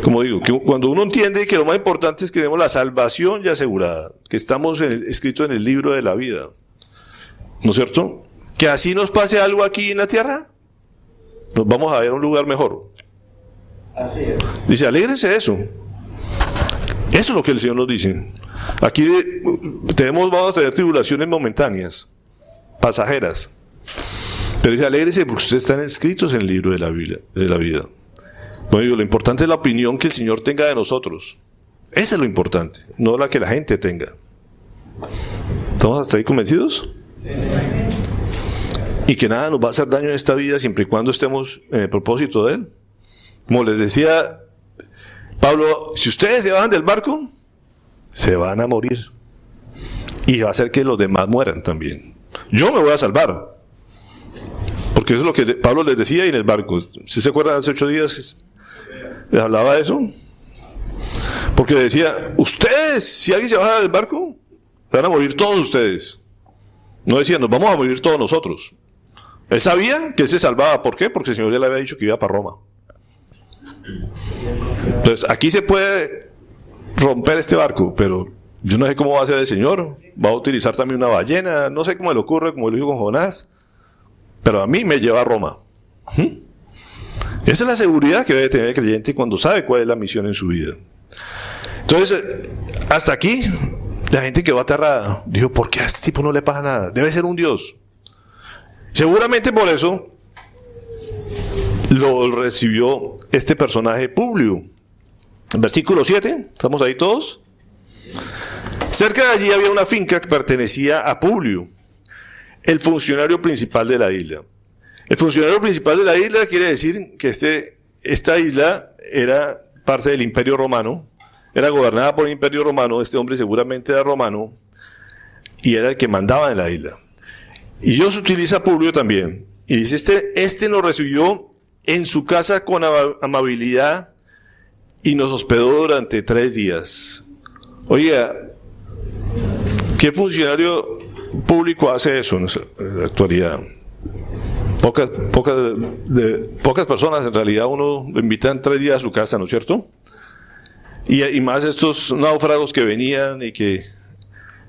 Como digo, que cuando uno entiende que lo más importante es que tenemos la salvación ya asegurada, que estamos escritos en el libro de la vida, ¿no es cierto? Que así nos pase algo aquí en la tierra, nos vamos a ver a un lugar mejor. Así es. Dice, alégrense de eso. Eso es lo que el Señor nos dice. Aquí vamos a tener tribulaciones momentáneas, pasajeras. Pero dice, alégrense porque ustedes están escritos en el libro de la vida. Bueno, digo, lo importante es la opinión que el Señor tenga de nosotros. Eso es lo importante, no la que la gente tenga. ¿Estamos hasta ahí convencidos? Sí. Y que nada nos va a hacer daño en esta vida siempre y cuando estemos en el propósito de Él. Como les decía Pablo, si ustedes se bajan del barco, se van a morir. Y va a hacer que los demás mueran también. Yo me voy a salvar. Porque eso es lo que Pablo les decía en el barco. ¿Sí se acuerdan hace 8 días? Les hablaba de eso. Porque decía, ustedes, si alguien se baja del barco, van a morir todos ustedes. No decía, nos vamos a morir todos nosotros. Él sabía que él se salvaba. ¿Por qué? Porque el Señor ya le había dicho que iba para Roma. Entonces, aquí se puede romper este barco, pero yo no sé cómo va a ser el Señor. Va a utilizar también una ballena. No sé cómo le ocurre, como lo dijo con Jonás. Pero a mí me lleva a Roma. Esa es la seguridad que debe tener el creyente cuando sabe cuál es la misión en su vida. Entonces, hasta aquí, la gente quedó aterrada. Dijo, ¿por qué a este tipo no le pasa nada? Debe ser un Dios. Seguramente por eso lo recibió este personaje Publio. Versículo 7, ¿estamos ahí todos? Cerca de allí había una finca que pertenecía a Publio, el funcionario principal de la isla. El funcionario principal de la isla quiere decir que esta isla era parte del Imperio Romano, era gobernada por el Imperio Romano, este hombre seguramente era romano, y era el que mandaba en la isla. Y Dios utiliza a Publio también, y dice, este nos recibió en su casa con amabilidad y nos hospedó durante 3 días. Oiga, ¿qué funcionario público hace eso en la actualidad? Pocas personas, en realidad uno lo invitan 3 días a su casa, ¿no es cierto? Y más estos náufragos que venían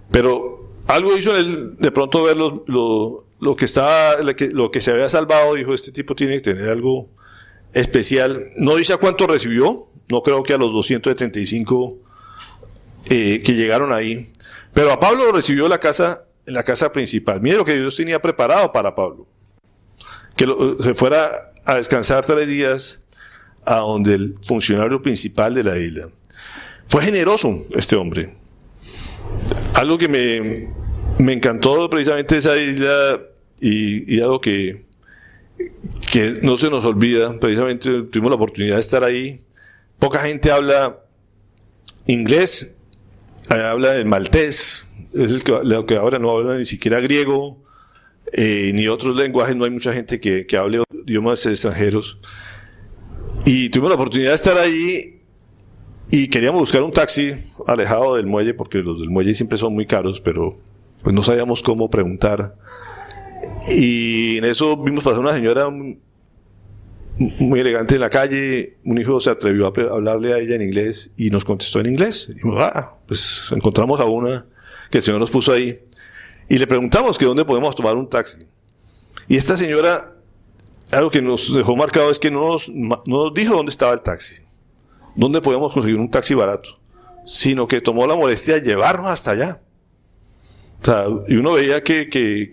pero algo hizo él, de pronto ver lo que se había salvado, dijo, este tipo tiene que tener algo especial. No dice a cuánto recibió, no creo que a los 275 que llegaron ahí, pero a Pablo lo recibió en la casa principal. Mire lo que Dios tenía preparado para Pablo, que se fuera a descansar 3 días a donde el funcionario principal de la isla. Fue generoso este hombre. Algo que me encantó precisamente de esa isla y algo que no se nos olvida, precisamente tuvimos la oportunidad de estar ahí. Poca gente habla inglés, habla el maltés, es lo que ahora no habla ni siquiera griego, ni otros lenguajes, no hay mucha gente que hable idiomas extranjeros. Y tuvimos la oportunidad de estar ahí y queríamos buscar un taxi alejado del muelle, porque los del muelle siempre son muy caros, pero pues no sabíamos cómo preguntar. Y en eso vimos pasar una señora muy elegante en la calle. Un hijo se atrevió a hablarle a ella en inglés y nos contestó en inglés. Y dijimos, pues encontramos a una que el Señor nos puso ahí. Y le preguntamos que dónde podemos tomar un taxi. Y esta señora, algo que nos dejó marcado es que no nos dijo dónde estaba el taxi, dónde podíamos conseguir un taxi barato, sino que tomó la molestia de llevarnos hasta allá. O sea, y uno veía que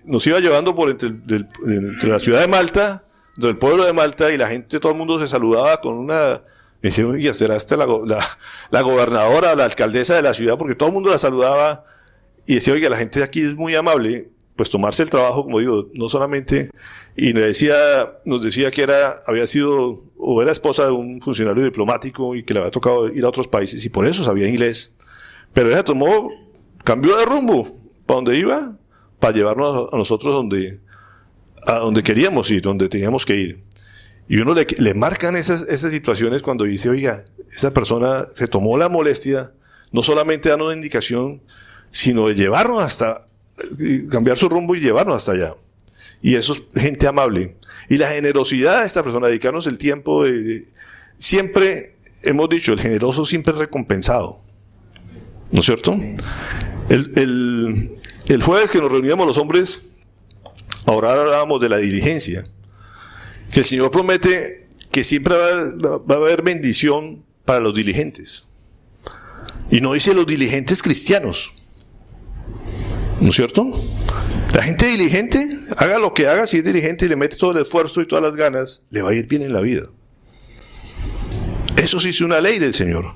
nos iba llevando por entre la ciudad de Malta, entre el pueblo de Malta, y la gente, todo el mundo se saludaba con una... Me decía, oye, ¿será esta la gobernadora, la alcaldesa de la ciudad? Porque todo el mundo la saludaba y decía, oye, la gente de aquí es muy amable. Pues tomarse el trabajo, como digo, no solamente... Y nos decía que había sido o era esposa de un funcionario diplomático y que le había tocado ir a otros países y por eso sabía inglés. Pero ella cambió de rumbo para donde iba, para llevarnos a nosotros a donde queríamos ir, donde teníamos que ir. Y uno le marcan esas situaciones cuando dice, oiga, esa persona se tomó la molestia, no solamente darnos una indicación, sino de llevarnos hasta, cambiar su rumbo y llevarnos hasta allá. Y eso es gente amable. Y la generosidad de esta persona, dedicarnos el tiempo siempre, hemos dicho, el generoso siempre es recompensado. ¿No es cierto? El jueves que nos reuníamos los hombres, ahora hablábamos de la diligencia. Que el Señor promete que siempre va a haber bendición para los diligentes. Y no dice los diligentes cristianos. ¿No es cierto? La gente diligente, haga lo que haga, si es diligente y le mete todo el esfuerzo y todas las ganas, le va a ir bien en la vida. Eso sí es una ley del Señor.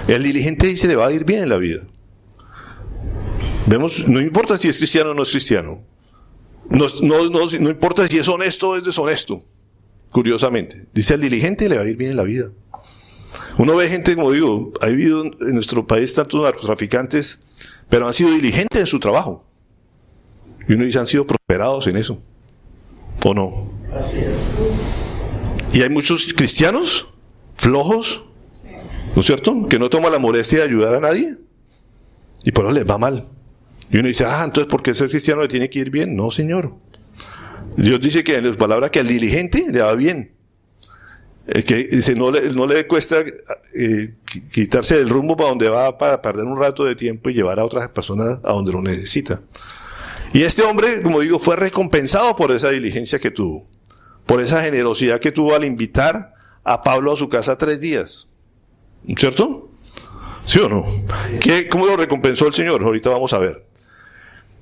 El diligente dice le va a ir bien en la vida. Vemos, no importa si es cristiano o no es cristiano. No importa si es honesto o es deshonesto. Curiosamente, dice al diligente le va a ir bien en la vida. Uno ve gente, como digo, ha habido en nuestro país tantos narcotraficantes, pero han sido diligentes en su trabajo. Y uno dice, han sido prosperados en eso. ¿O no? Así es. Y hay muchos cristianos flojos, ¿no es cierto?, que no toman la molestia de ayudar a nadie. Y por eso les va mal. Y uno dice, entonces ¿por qué ser cristiano le tiene que ir bien? No, Señor. Dios dice que en las palabras que al diligente le va bien. Que dice, no le cuesta quitarse del rumbo para donde va para perder un rato de tiempo y llevar a otras personas a donde lo necesita. Y este hombre, como digo, fue recompensado por esa diligencia que tuvo, por esa generosidad que tuvo al invitar a Pablo a su casa 3 días. ¿Cierto? ¿Sí o no? ¿Cómo lo recompensó el Señor? Ahorita vamos a ver.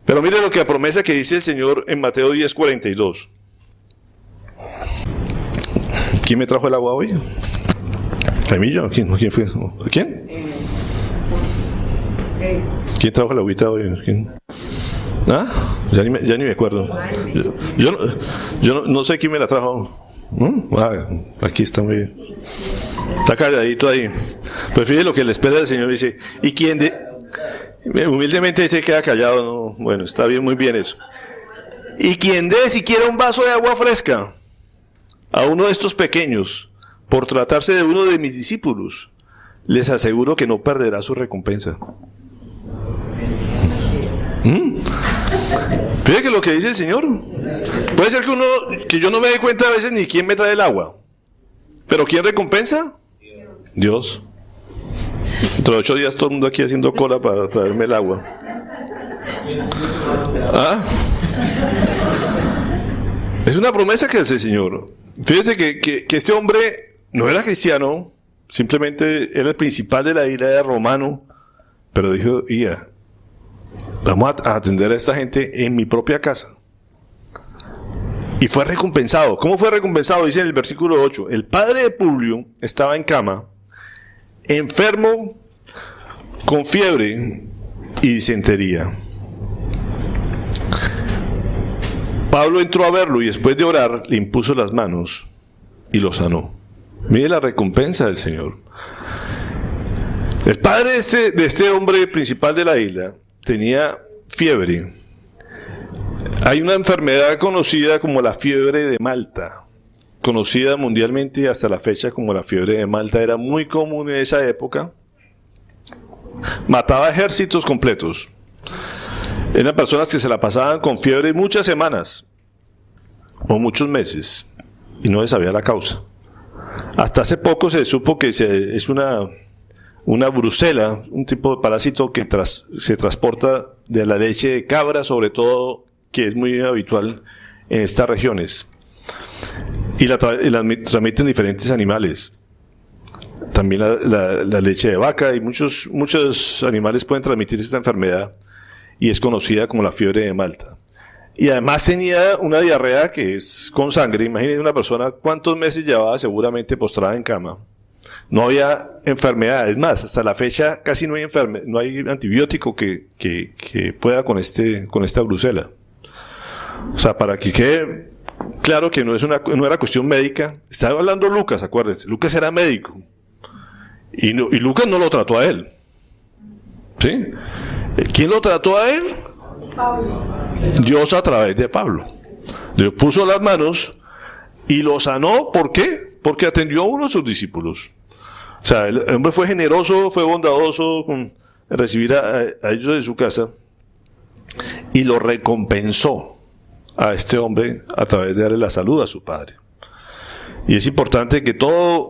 Pero mire lo que la promesa que dice el Señor en Mateo 10:42. ¿Quién me trajo el agua hoy? ¿A mí yo? ¿Quién fue? ¿Quién? ¿Quién trajo la agüita hoy? ¿Quién? Ya ni me acuerdo. Yo no sé quién me la trajo. Aquí está muy bien. Está calladito ahí. Pues fíjate lo que le espera el Señor. Dice, ¿y quién humildemente se queda callado? No, bueno, está bien, muy bien eso. ¿Y quien dé siquiera un vaso de agua fresca a uno de estos pequeños, por tratarse de uno de mis discípulos, les aseguro que no perderá su recompensa? Fíjate que lo que dice el Señor. Puede ser que yo no me dé cuenta a veces ni quién me trae el agua, pero ¿quién recompensa? Dios. Dentro de 8 días todo el mundo aquí haciendo cola para traerme el agua. Es una promesa que hace el Señor. Fíjese que este hombre no era cristiano, simplemente era el principal de la isla, era romano, pero dijo, vamos a atender a esta gente en mi propia casa. Y fue recompensado. ¿Cómo fue recompensado? Dice en el versículo 8, el padre de Publio estaba en cama, enfermo, con fiebre y disentería. Pablo entró a verlo y después de orar le impuso las manos y lo sanó. Mire la recompensa del Señor. El padre de este hombre principal de la isla tenía fiebre. Hay una enfermedad conocida como la fiebre de Malta, conocida mundialmente hasta la fecha como la fiebre de Malta. Era muy común en esa época. Mataba ejércitos completos. Eran personas que se la pasaban con fiebre muchas semanas o muchos meses y no se sabía la causa. Hasta hace poco se supo que es una brucela, un tipo de parásito que se transporta de la leche de cabra, sobre todo, que es muy habitual en estas regiones. Y la transmiten diferentes animales. También la leche de vaca y muchos animales pueden transmitir esta enfermedad y es conocida como la fiebre de Malta. Y además tenía una diarrea que es con sangre. Imagínense una persona cuántos meses llevaba seguramente postrada en cama. No había enfermedad, es más, hasta la fecha casi no hay antibiótico que pueda con esta brucela. O sea, para que quede claro que no era cuestión médica. Estaba hablando Lucas, acuérdense, Lucas era médico. Y Lucas no lo trató a él. ¿Sí? ¿Quién lo trató a él? Dios a través de Pablo. Dios puso las manos y lo sanó. ¿Por qué? Porque atendió a uno de sus discípulos. O sea, el hombre fue generoso, fue bondadoso con recibir a ellos en su casa y lo recompensó a este hombre a través de darle la salud a su padre. Y es importante que toda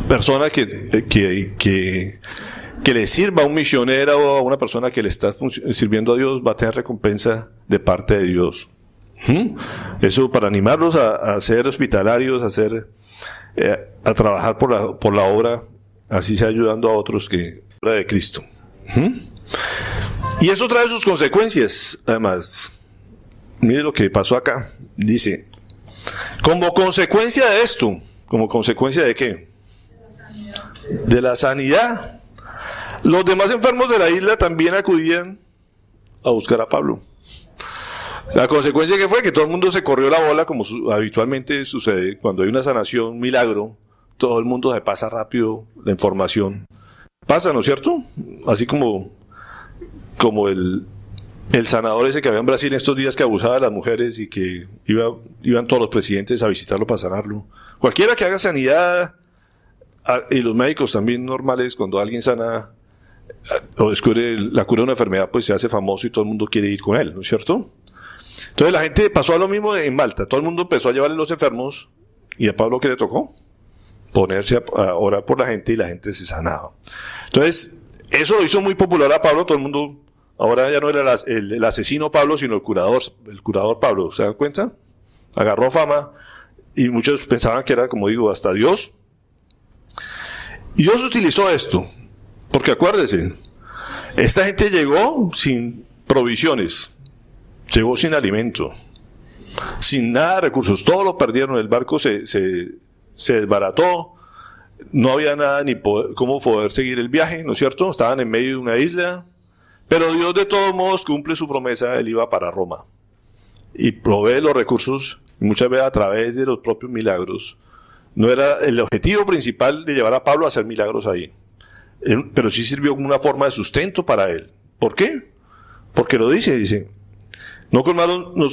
persona que le sirva a un misionero o a una persona que le está sirviendo a Dios va a tener recompensa de parte de Dios. Eso para animarlos a ser hospitalarios, a trabajar por la obra, así sea ayudando a otros que la obra de Cristo. Y eso trae sus consecuencias, además. Mire lo que pasó acá. Dice, como consecuencia de esto, ¿como consecuencia de qué? De la sanidad. Los demás enfermos de la isla también acudían a buscar a Pablo. La consecuencia que fue que todo el mundo se corrió la bola, como habitualmente sucede cuando hay una sanación, un milagro, todo el mundo se pasa rápido la información. Pasa, ¿no es cierto? Así como el sanador ese que había en Brasil en estos días que abusaba de las mujeres y que iban todos los presidentes a visitarlo para sanarlo. Cualquiera que haga sanidad, y los médicos también normales, cuando alguien sana o descubre la cura de una enfermedad, pues se hace famoso y todo el mundo quiere ir con él, ¿no es cierto? Entonces la gente pasó a lo mismo en Malta. Todo el mundo empezó a llevarle los enfermos y a Pablo, ¿qué le tocó? Ponerse a orar por la gente y la gente se sanaba. Entonces, eso lo hizo muy popular a Pablo. Todo el mundo, ahora ya no era el asesino Pablo, sino el curador Pablo. ¿Se dan cuenta? Agarró fama y muchos pensaban que era, como digo, hasta Dios. Y Dios utilizó esto, porque acuérdense, esta gente llegó sin provisiones. Llegó sin alimento, sin nada de recursos, todo lo perdieron, el barco se desbarató, no había nada ni cómo poder seguir el viaje, ¿no es cierto? Estaban en medio de una isla, pero Dios de todos modos cumple su promesa, Él iba para Roma y provee los recursos, muchas veces a través de los propios milagros. No era el objetivo principal de llevar a Pablo a hacer milagros ahí, pero sí sirvió como una forma de sustento para él. ¿Por qué? Porque lo dice, nos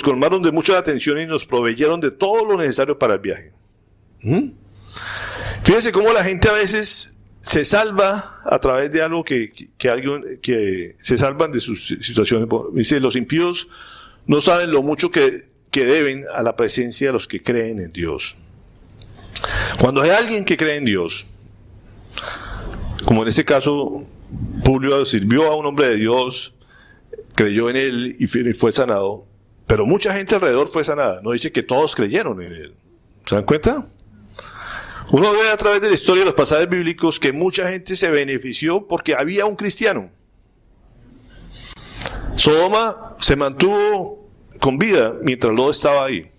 colmaron de mucha atención y nos proveyeron de todo lo necesario para el viaje. Fíjense cómo la gente a veces se salva a través de algo que se salvan de sus situaciones. Dice, los impíos no saben lo mucho que deben a la presencia de los que creen en Dios. Cuando hay alguien que cree en Dios, como en este caso, Publio sirvió a un hombre de Dios, creyó en él y fue sanado, pero mucha gente alrededor fue sanada. No dice que todos creyeron en él. ¿Se dan cuenta? Uno ve a través de la historia de los pasajes bíblicos que mucha gente se benefició porque había un cristiano. Sodoma se mantuvo con vida mientras Lot estaba ahí.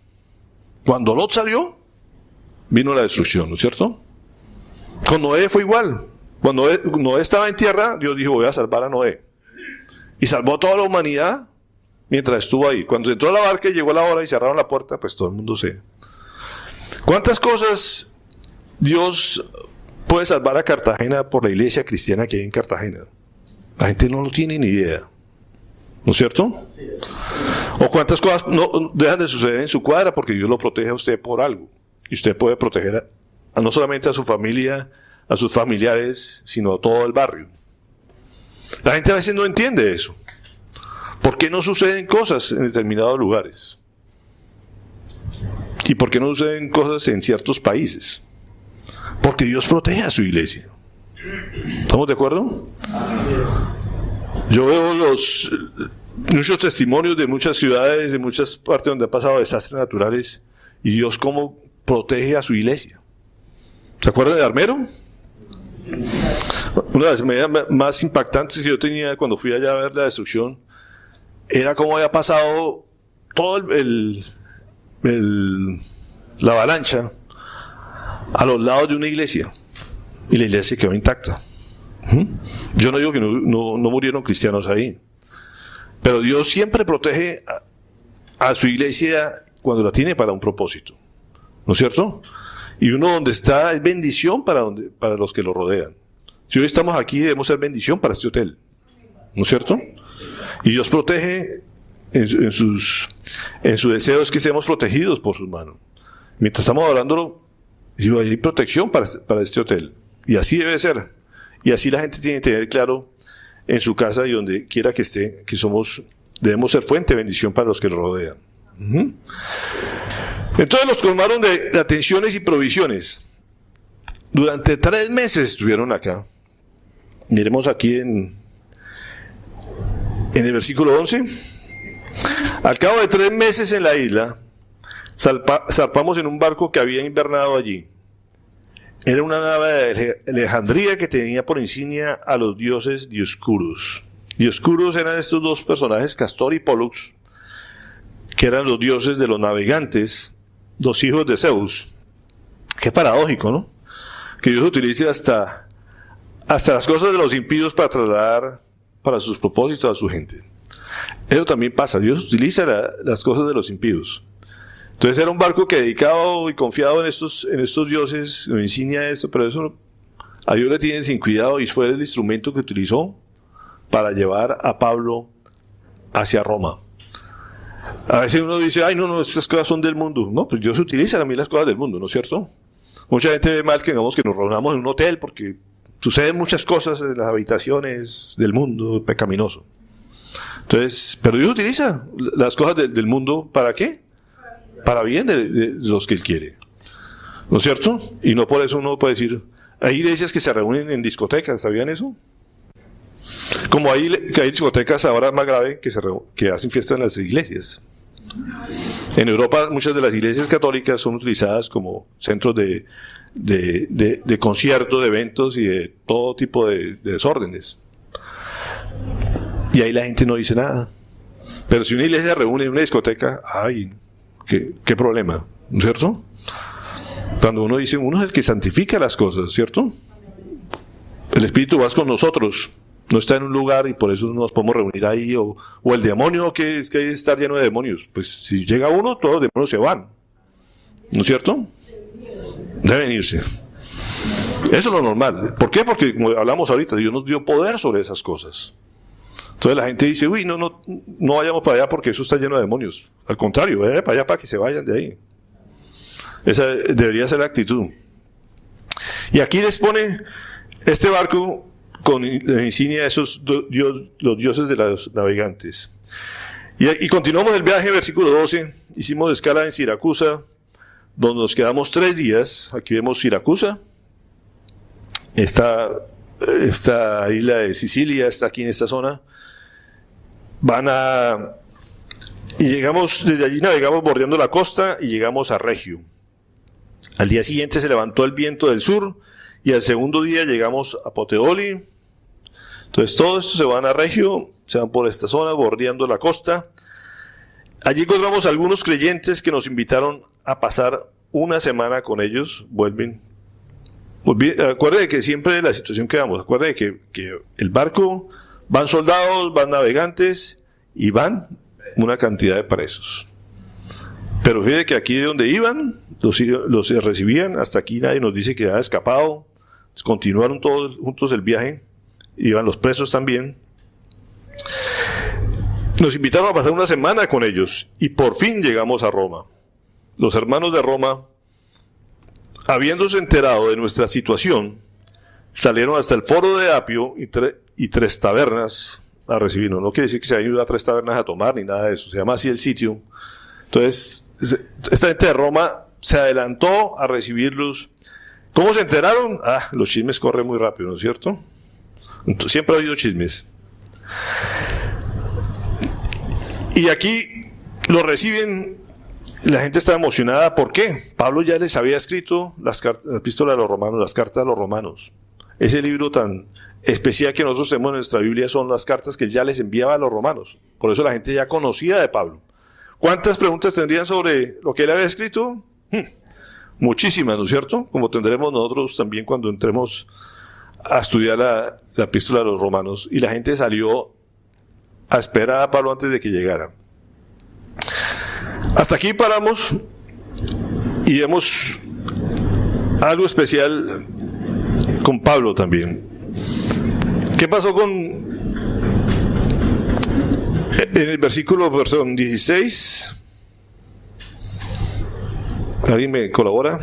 Cuando Lot salió, vino la destrucción, ¿no es cierto? Con Noé fue igual. Cuando Noé estaba en tierra, Dios dijo, voy a salvar a Noé. Y salvó a toda la humanidad mientras estuvo ahí. Cuando se entró a la barca y llegó la hora y cerraron la puerta, pues todo el mundo se... ¿Cuántas cosas Dios puede salvar a Cartagena por la iglesia cristiana que hay en Cartagena? La gente no lo tiene ni idea. ¿No es cierto? O cuántas cosas no dejan de suceder en su cuadra porque Dios lo protege a usted por algo. Y usted puede proteger no solamente a su familia, a sus familiares, sino a todo el barrio. La gente a veces no entiende eso. ¿Por qué no suceden cosas en determinados lugares? ¿Y por qué no suceden cosas en ciertos países? Porque Dios protege a su iglesia. ¿Estamos de acuerdo? Yo veo muchos testimonios de muchas ciudades, de muchas partes donde han pasado desastres naturales, y Dios cómo protege a su iglesia. ¿Se acuerdan de Armero? Una de las medidas más impactantes que yo tenía cuando fui allá a ver la destrucción era cómo había pasado todo la avalancha a los lados de una iglesia y la iglesia quedó intacta. Yo no digo que no murieron cristianos ahí, pero Dios siempre protege a su iglesia cuando la tiene para un propósito, ¿no es cierto? Y uno donde está es bendición para los que lo rodean. Si hoy estamos aquí, debemos ser bendición para este hotel, ¿no es cierto? Y Dios protege en su deseo es que seamos protegidos por sus manos. Mientras estamos hablando, digo, hay protección para este hotel. Y así debe ser. Y así la gente tiene que tener claro en su casa y donde quiera que esté, que debemos ser fuente de bendición para los que nos rodean. Entonces los colmaron de atenciones y provisiones. Durante 3 meses estuvieron acá. Miremos aquí en el versículo 11. Al cabo de 3 meses en la isla, zarpamos en un barco que había invernado allí. Era una nave de Alejandría que tenía por insignia a los dioses Dioscuros. Dioscuros eran estos 2 personajes, Castor y Pólux, que eran los dioses de los navegantes, 2 hijos de Zeus. Qué paradójico, ¿no? Que Dios utilice hasta las cosas de los impíos para trasladar para sus propósitos a su gente. Eso también pasa, Dios utiliza las cosas de los impíos. Entonces era un barco que dedicado y confiado en estos dioses, nos insignia esto, pero eso a Dios le tiene sin cuidado y fue el instrumento que utilizó para llevar a Pablo hacia Roma. A veces uno dice, ay no, estas cosas son del mundo. No, pues Dios utiliza también las cosas del mundo, ¿no es cierto? Mucha gente ve mal que digamos que nos reunamos en un hotel porque suceden muchas cosas en las habitaciones del mundo pecaminoso. Entonces, pero Dios utiliza las cosas del mundo, ¿para qué? Para bien de los que Él quiere, ¿no es cierto? Y no por eso uno puede decir, hay iglesias que se reúnen en discotecas, ¿sabían eso? Como hay discotecas ahora más grave que hacen fiestas en las iglesias. En Europa muchas de las iglesias católicas son utilizadas como centros de conciertos, de eventos y de todo tipo de desórdenes. Y ahí la gente no dice nada. Pero si una iglesia se reúne en una discoteca, ¡ay! ¿Qué problema? ¿No es cierto? Cuando uno dice, uno es el que santifica las cosas, ¿cierto? El Espíritu va con nosotros, no está en un lugar y por eso no nos podemos reunir ahí, o el demonio que hay que estar lleno de demonios. Pues si llega uno, todos los demonios se van, ¿no es cierto? Deben irse. Eso es lo normal. ¿Por qué? Porque como hablamos ahorita, Dios nos dio poder sobre esas cosas. Entonces la gente dice, uy, no vayamos para allá porque eso está lleno de demonios. Al contrario, para allá para que se vayan de ahí. Esa debería ser la actitud. Y aquí les pone este barco con la insignia de los dioses de los navegantes. Y continuamos el viaje, versículo 12. Hicimos escala en Siracusa, donde nos quedamos 3 días. Aquí vemos Siracusa. Esta isla de Sicilia está aquí en esta zona. Y llegamos, desde allí navegamos bordeando la costa y llegamos a Regio. Al día siguiente se levantó el viento del sur y al segundo día llegamos a Puteoli. Entonces todo esto se van a Regio, se van por esta zona bordeando la costa. Allí encontramos algunos creyentes que nos invitaron a pasar una semana con ellos. Acuérdense que siempre la situación que vamos, acuérdense que el barco, van soldados, van navegantes y van una cantidad de presos. Pero fíjense que aquí de donde iban, los recibían, hasta aquí nadie nos dice que ha escapado. Continuaron todos juntos el viaje, iban los presos también. Nos invitaron a pasar una semana con ellos y por fin llegamos a Roma. Los hermanos de Roma, habiéndose enterado de nuestra situación, salieron hasta el foro de Apio y 3 tabernas a recibirnos. No quiere decir que se hayan ido a 3 tabernas a tomar ni nada de eso, se llama así el sitio. Entonces, esta gente de Roma se adelantó a recibirlos. ¿Cómo se enteraron? Los chismes corren muy rápido, ¿no es cierto? Entonces, siempre ha habido chismes. Y aquí lo reciben, la gente está emocionada. ¿Por qué? Pablo ya les había escrito la epístola de los romanos, las cartas de los romanos. Ese libro tan especial que nosotros tenemos en nuestra Biblia son las cartas que él ya les enviaba a los romanos. Por eso la gente ya conocía de Pablo. ¿Cuántas preguntas tendrían sobre lo que él había escrito? Muchísimas, ¿no es cierto? Como tendremos nosotros también cuando entremos a estudiar la epístola de los romanos. Y la gente salió a esperar a Pablo antes de que llegara. Hasta aquí paramos y vemos algo especial con Pablo también. ¿Qué pasó con En el versículo 16, ¿alguien me colabora?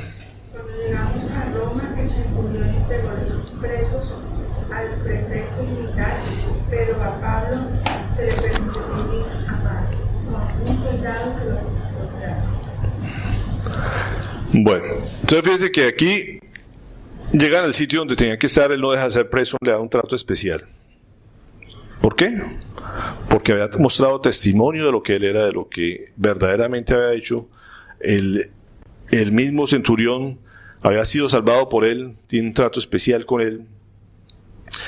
Cuando llegamos a Roma, el centurión entregó los presos al prefecto militar, pero a Pablo se le permitió vivir aparte, con un soldado que lo encontrase. Bueno, entonces fíjense que aquí llegan al sitio donde tenían que estar, él no deja de ser preso, le da un trato especial. ¿Por qué? Porque había mostrado testimonio de lo que él era, de lo que verdaderamente había hecho. El mismo centurión había sido salvado por él, tiene un trato especial con él.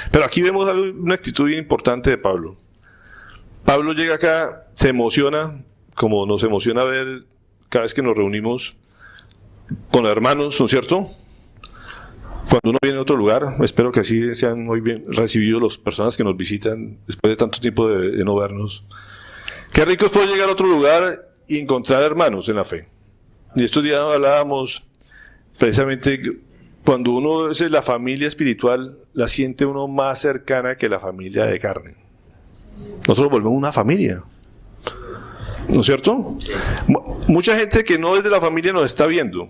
Pero aquí vemos una actitud bien importante de Pablo. Pablo llega acá, se emociona, como nos emociona ver cada vez que nos reunimos con hermanos, ¿no es cierto? Cuando uno viene a otro lugar, espero que así sean muy bien recibidos las personas que nos visitan después de tanto tiempo de no vernos. Qué rico es poder llegar a otro lugar y encontrar hermanos en la fe. Y estos días hablábamos precisamente cuando uno es la familia espiritual, la siente uno más cercana que la familia de carne. Nosotros volvemos una familia, ¿no es cierto? Mucha gente que no es de la familia nos está viendo.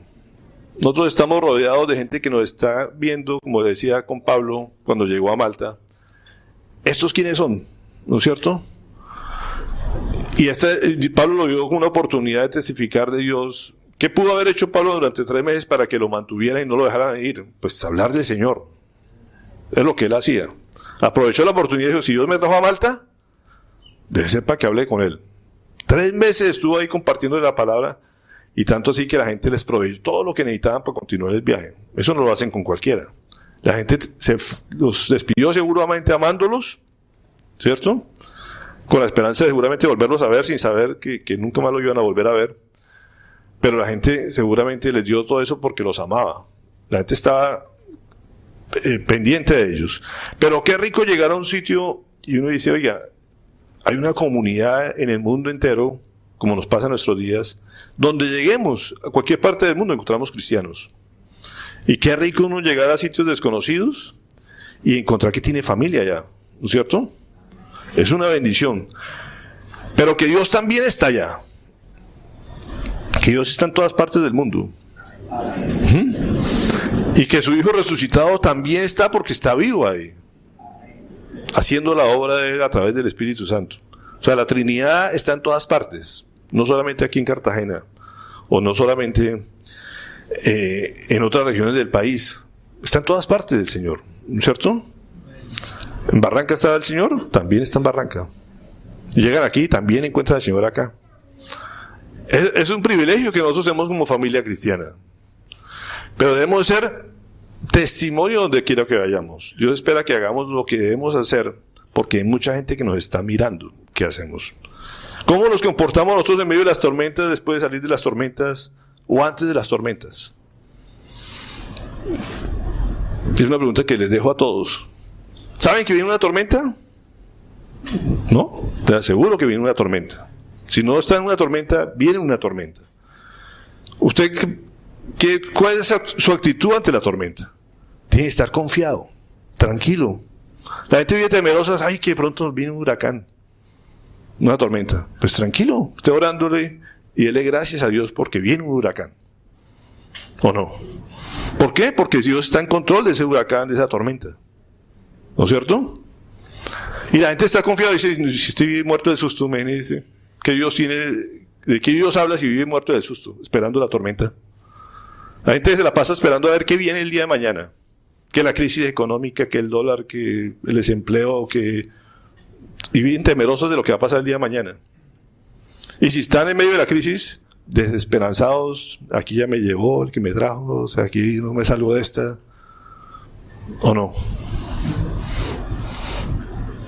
Nosotros estamos rodeados de gente que nos está viendo, como decía con Pablo cuando llegó a Malta. ¿Estos quiénes son? ¿No es cierto? Y Pablo lo vio como una oportunidad de testificar de Dios. ¿Qué pudo haber hecho Pablo durante 3 meses para que lo mantuviera y no lo dejaran ir? Pues hablar del Señor. Es lo que él hacía. Aprovechó la oportunidad y dijo, si Dios me trajo a Malta, debe ser para que hable con él. 3 meses estuvo ahí compartiendo la palabra. Y tanto así que la gente les proveyó todo lo que necesitaban para continuar el viaje. Eso no lo hacen con cualquiera. La gente los despidió seguramente amándolos, ¿cierto? Con la esperanza de seguramente volverlos a ver sin saber que nunca más lo iban a volver a ver. Pero la gente seguramente les dio todo eso porque los amaba. La gente estaba pendiente de ellos. Pero qué rico llegar a un sitio y uno dice, oiga, hay una comunidad en el mundo entero, como nos pasa en nuestros días, donde lleguemos a cualquier parte del mundo encontramos cristianos. Y qué rico uno llegar a sitios desconocidos y encontrar que tiene familia allá, ¿no es cierto? Es una bendición. Pero que Dios también está allá. Que Dios está en todas partes del mundo. Y que su Hijo resucitado también está porque está vivo ahí, haciendo la obra de él a través del Espíritu Santo. O sea, la Trinidad está en todas partes. No solamente aquí en Cartagena, o no solamente en otras regiones del país. Está en todas partes del Señor, ¿cierto? En Barranca está el Señor, también está en Barranca. Llegan aquí, también encuentran al Señor acá. Es un privilegio que nosotros tenemos como familia cristiana. Pero debemos ser testimonio donde quiera que vayamos. Dios espera que hagamos lo que debemos hacer, porque hay mucha gente que nos está mirando. ¿Qué hacemos? ¿Cómo nos comportamos nosotros en medio de las tormentas, después de salir de las tormentas o antes de las tormentas? Es una pregunta que les dejo a todos. ¿Saben que viene una tormenta? ¿No? Te aseguro que viene una tormenta. Si no está en una tormenta, viene una tormenta. ¿Usted cuál es su actitud ante la tormenta? Tiene que estar confiado, tranquilo. La gente vive temerosa, ay, que pronto nos viene un huracán, una tormenta. Pues tranquilo, usted orándole y dele gracias a Dios porque viene un huracán. ¿O no? ¿Por qué? Porque Dios está en control de ese huracán, de esa tormenta. ¿No es cierto? Y la gente está confiada y dice, si estoy muerto de susto, me dice, ¿qué Dios tiene? ¿De qué Dios habla si vive muerto de susto, esperando la tormenta? La gente se la pasa esperando a ver qué viene el día de mañana. Que la crisis económica, que el dólar, que el desempleo, y viven temerosos de lo que va a pasar el día de mañana. Y si están en medio de la crisis, desesperanzados, aquí ya me llegó el que me trajo, o sea, aquí no me salgo de esta, ¿o no?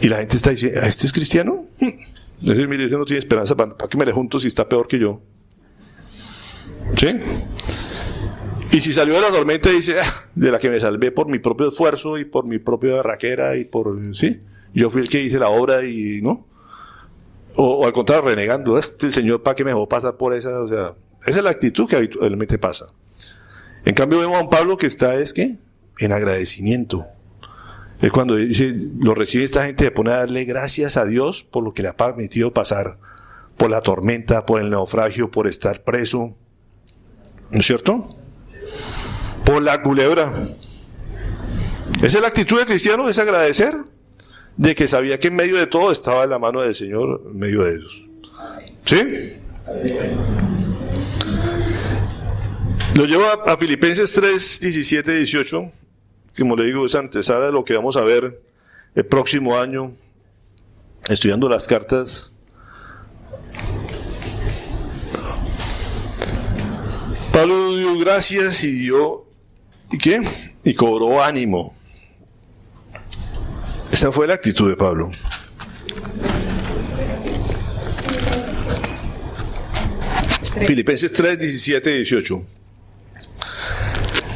Y la gente está diciendo, ¿este es cristiano? Es decir, mire, ese no tiene esperanza, ¿para qué me le junto si está peor que yo? ¿Sí? Y si salió de la tormenta y dice, de la que me salvé por mi propio esfuerzo y por mi propia barraquera y sí, yo fui el que hice la obra y no. O al contrario, renegando, el Señor, ¿para qué me dejó pasar por esa? O sea, esa es la actitud que habitualmente pasa. En cambio vemos a un Pablo que está, ¿qué? En agradecimiento. Es cuando dice, lo recibe esta gente, se pone a darle gracias a Dios por lo que le ha permitido pasar, por la tormenta, por el naufragio, por estar preso, ¿no es cierto? Por la culebra. Esa es la actitud del cristiano, es agradecer de que sabía que en medio de todo estaba la mano del Señor en medio de ellos. ¿Sí? Lo llevo a Filipenses 3, 17, 18. Como le digo, es antesala de lo que vamos a ver el próximo año, estudiando las cartas. Pablo dio gracias y dio, ¿y qué? Y cobró ánimo. Esa fue la actitud de Pablo. Filipenses 3, 17, 18.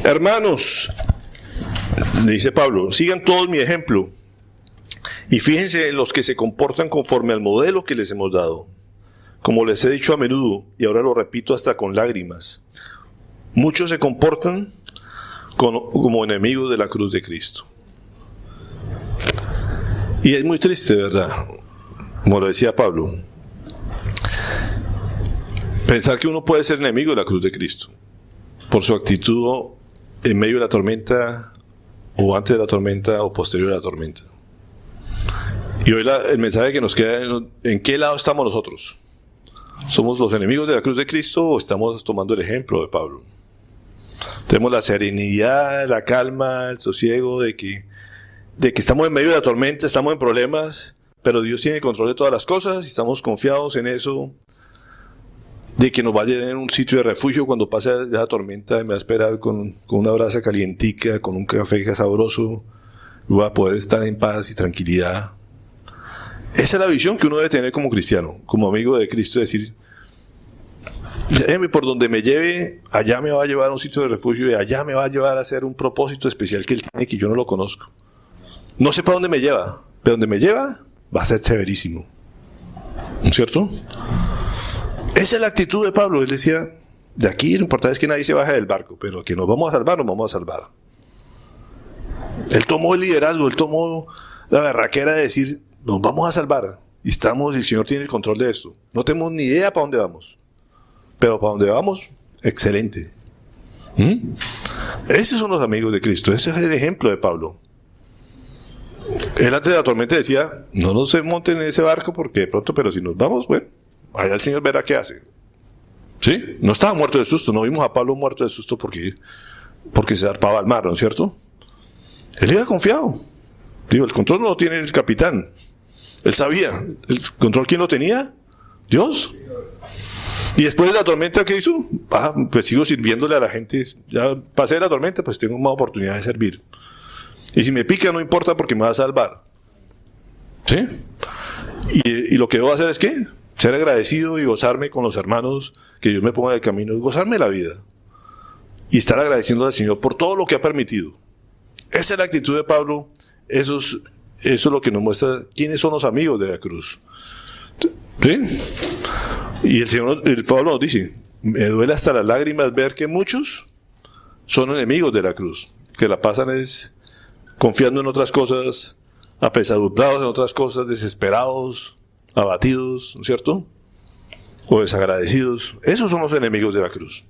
Hermanos, le dice Pablo, sigan todos mi ejemplo y fíjense en los que se comportan conforme al modelo que les hemos dado. Como les he dicho a menudo, y ahora lo repito hasta con lágrimas, muchos se comportan como enemigos de la cruz de Cristo. Y es muy triste, ¿verdad? Como lo decía Pablo, pensar que uno puede ser enemigo de la cruz de Cristo por su actitud en medio de la tormenta, o antes de la tormenta, o posterior a la tormenta. Y hoy el mensaje que nos queda es, ¿en qué lado estamos nosotros? ¿Somos los enemigos de la cruz de Cristo o estamos tomando el ejemplo de Pablo? Tenemos la serenidad, la calma, el sosiego de que estamos en medio de la tormenta, estamos en problemas, pero Dios tiene control de todas las cosas y estamos confiados en eso, de que nos va a llevar a un sitio de refugio cuando pase la tormenta, me va a esperar con una brasa calientica, con un café sabroso, y voy a poder estar en paz y tranquilidad. Esa es la visión que uno debe tener como cristiano, como amigo de Cristo, decir, por donde me lleve, allá me va a llevar a un sitio de refugio y allá me va a llevar a hacer un propósito especial que Él tiene que yo no lo conozco. No sé para dónde me lleva, pero donde me lleva va a ser chéverísimo. ¿No es cierto? Esa es la actitud de Pablo. Él decía, de aquí lo importante es que nadie se baje del barco, pero que nos vamos a salvar, nos vamos a salvar. Él tomó el liderazgo, él tomó la berraquera de decir, nos vamos a salvar. Y el Señor tiene el control de esto. No tenemos ni idea para dónde vamos. Pero para dónde vamos, excelente. Esos son los amigos de Cristo. Ese es el ejemplo de Pablo. Él antes de la tormenta decía, no nos se monten en ese barco porque de pronto, pero si nos vamos, bueno, allá el Señor verá qué hace. ¿Sí? No estaba muerto de susto, no vimos a Pablo muerto de susto porque se zarpaba al mar, ¿no es cierto? Él iba confiado. Digo, el control no lo tiene el capitán. Él sabía. ¿El control quién lo tenía? Dios. Y después de la tormenta, ¿qué hizo? Pues sigo sirviéndole a la gente. Ya pasé la tormenta, pues tengo más oportunidad de servir. Y si me pica, no importa porque me va a salvar. ¿Sí? Y lo que debo hacer es ¿qué? Ser agradecido y gozarme con los hermanos que Dios me ponga en el camino y gozarme la vida. Y estar agradeciendo al Señor por todo lo que ha permitido. Esa es la actitud de Pablo. Eso es lo que nos muestra quiénes son los amigos de la cruz. ¿Sí? Y el Pablo nos dice, me duele hasta las lágrimas ver que muchos son enemigos de la cruz, que la pasan es confiando en otras cosas, apesadumbrados en otras cosas, desesperados, abatidos, ¿no es cierto? O desagradecidos. Esos son los enemigos de la cruz.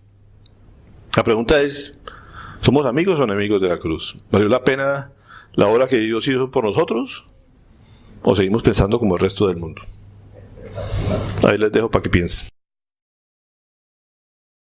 La pregunta es, ¿somos amigos o enemigos de la cruz? ¿Valió la pena la obra que Dios hizo por nosotros? ¿O seguimos pensando como el resto del mundo? Ahí les dejo para que piensen.